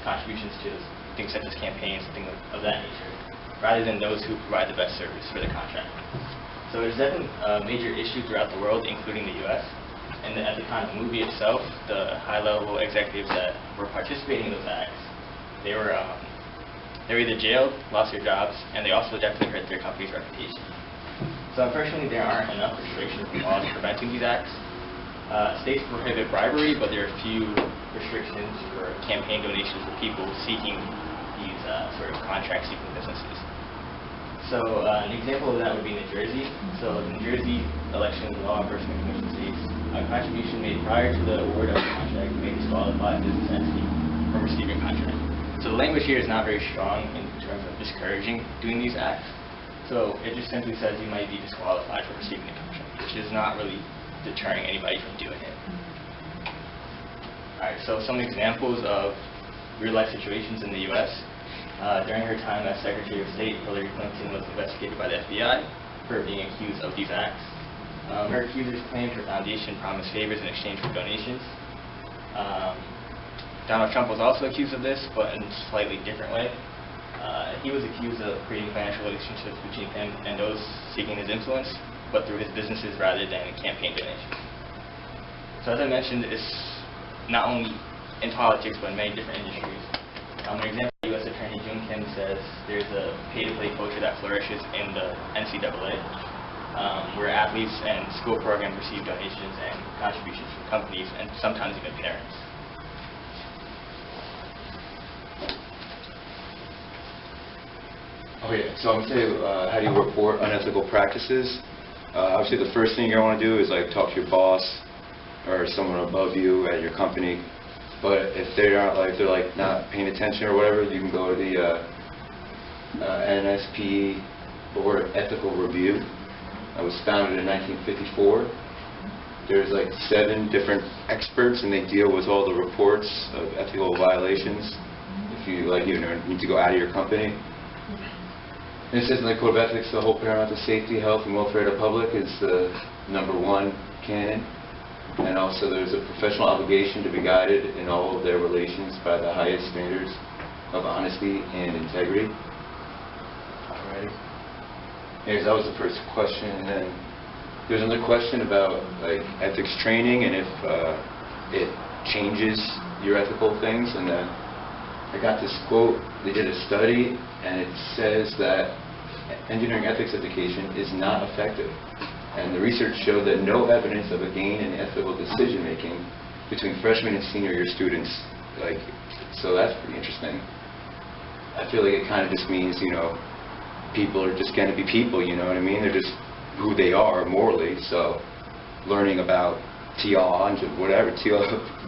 contributions to things such as campaigns and things of that nature, rather than those who provide the best service for the contract. So there's definitely a major issue throughout the world, including the U.S. In the Ithacana movie itself, the high-level executives that were participating in those acts, they were either jailed, lost their jobs, and they also definitely hurt their company's reputation. So unfortunately, there aren't enough restrictions and laws preventing these acts. States prohibit bribery, but there are few restrictions for campaign donations for people seeking these sort of contract-seeking businesses. So an example of that would be New Jersey. So New Jersey Election Law Enforcement Commission states a contribution made prior to the award of the contract may disqualify a business entity from receiving a contract. So the language here is not very strong in terms of discouraging doing these acts. So it just simply says you might be disqualified from receiving a contract, which is not really deterring anybody from doing it. Alright, so some examples of real-life situations in the U.S. During her time as Secretary of State, Hillary Clinton was investigated by the FBI for being accused of these acts. Her accusers claimed her foundation promised favors in exchange for donations. Donald Trump was also accused of this, but in a slightly different way. He was accused of creating financial relationships between him and those seeking his influence, but through his businesses rather than campaign donations. So as I mentioned, it's not only in politics, but in many different industries. An example, U.S. Attorney June Kim says there's a pay-to-play culture that flourishes in the NCAA, where athletes and school programs receive donations and contributions from companies and sometimes even parents. Okay, so I'm going to say, how do you report unethical practices? Obviously, the first thing you want to do is like talk to your boss or someone above you at your company. But if they're not paying attention or whatever, you can go to the NSPE Board Ethical Review. It was founded in 1954. There's like 7 different experts, and they deal with all the reports of ethical violations. If you need to go out of your company. And it says in the Code of Ethics, the whole paramount to safety, health, and welfare of the public is the #1 canon. And also there's a professional obligation to be guided in all of their relations by the highest standards of honesty and integrity. Alrighty. Anyways, that was the first question. And then there's another question about like ethics training and if it changes your ethical things. And then I got this quote. They did a study, and it says that engineering ethics education is not effective. And the research showed that no evidence of a gain in ethical decision making between freshman and senior year students. So that's pretty interesting. I feel like it kind of just means, people are just going to be people, you know what I mean? They're just who they are morally. So learning about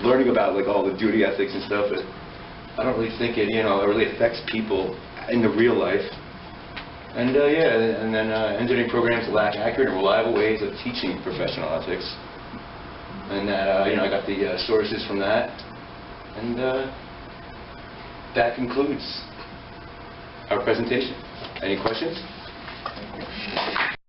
learning about like all the duty ethics and stuff, but I don't really think it, it really affects people in the real life. And and then engineering programs lack accurate and reliable ways of teaching professional ethics. And that, I got the sources from that. And that concludes our presentation. Any questions?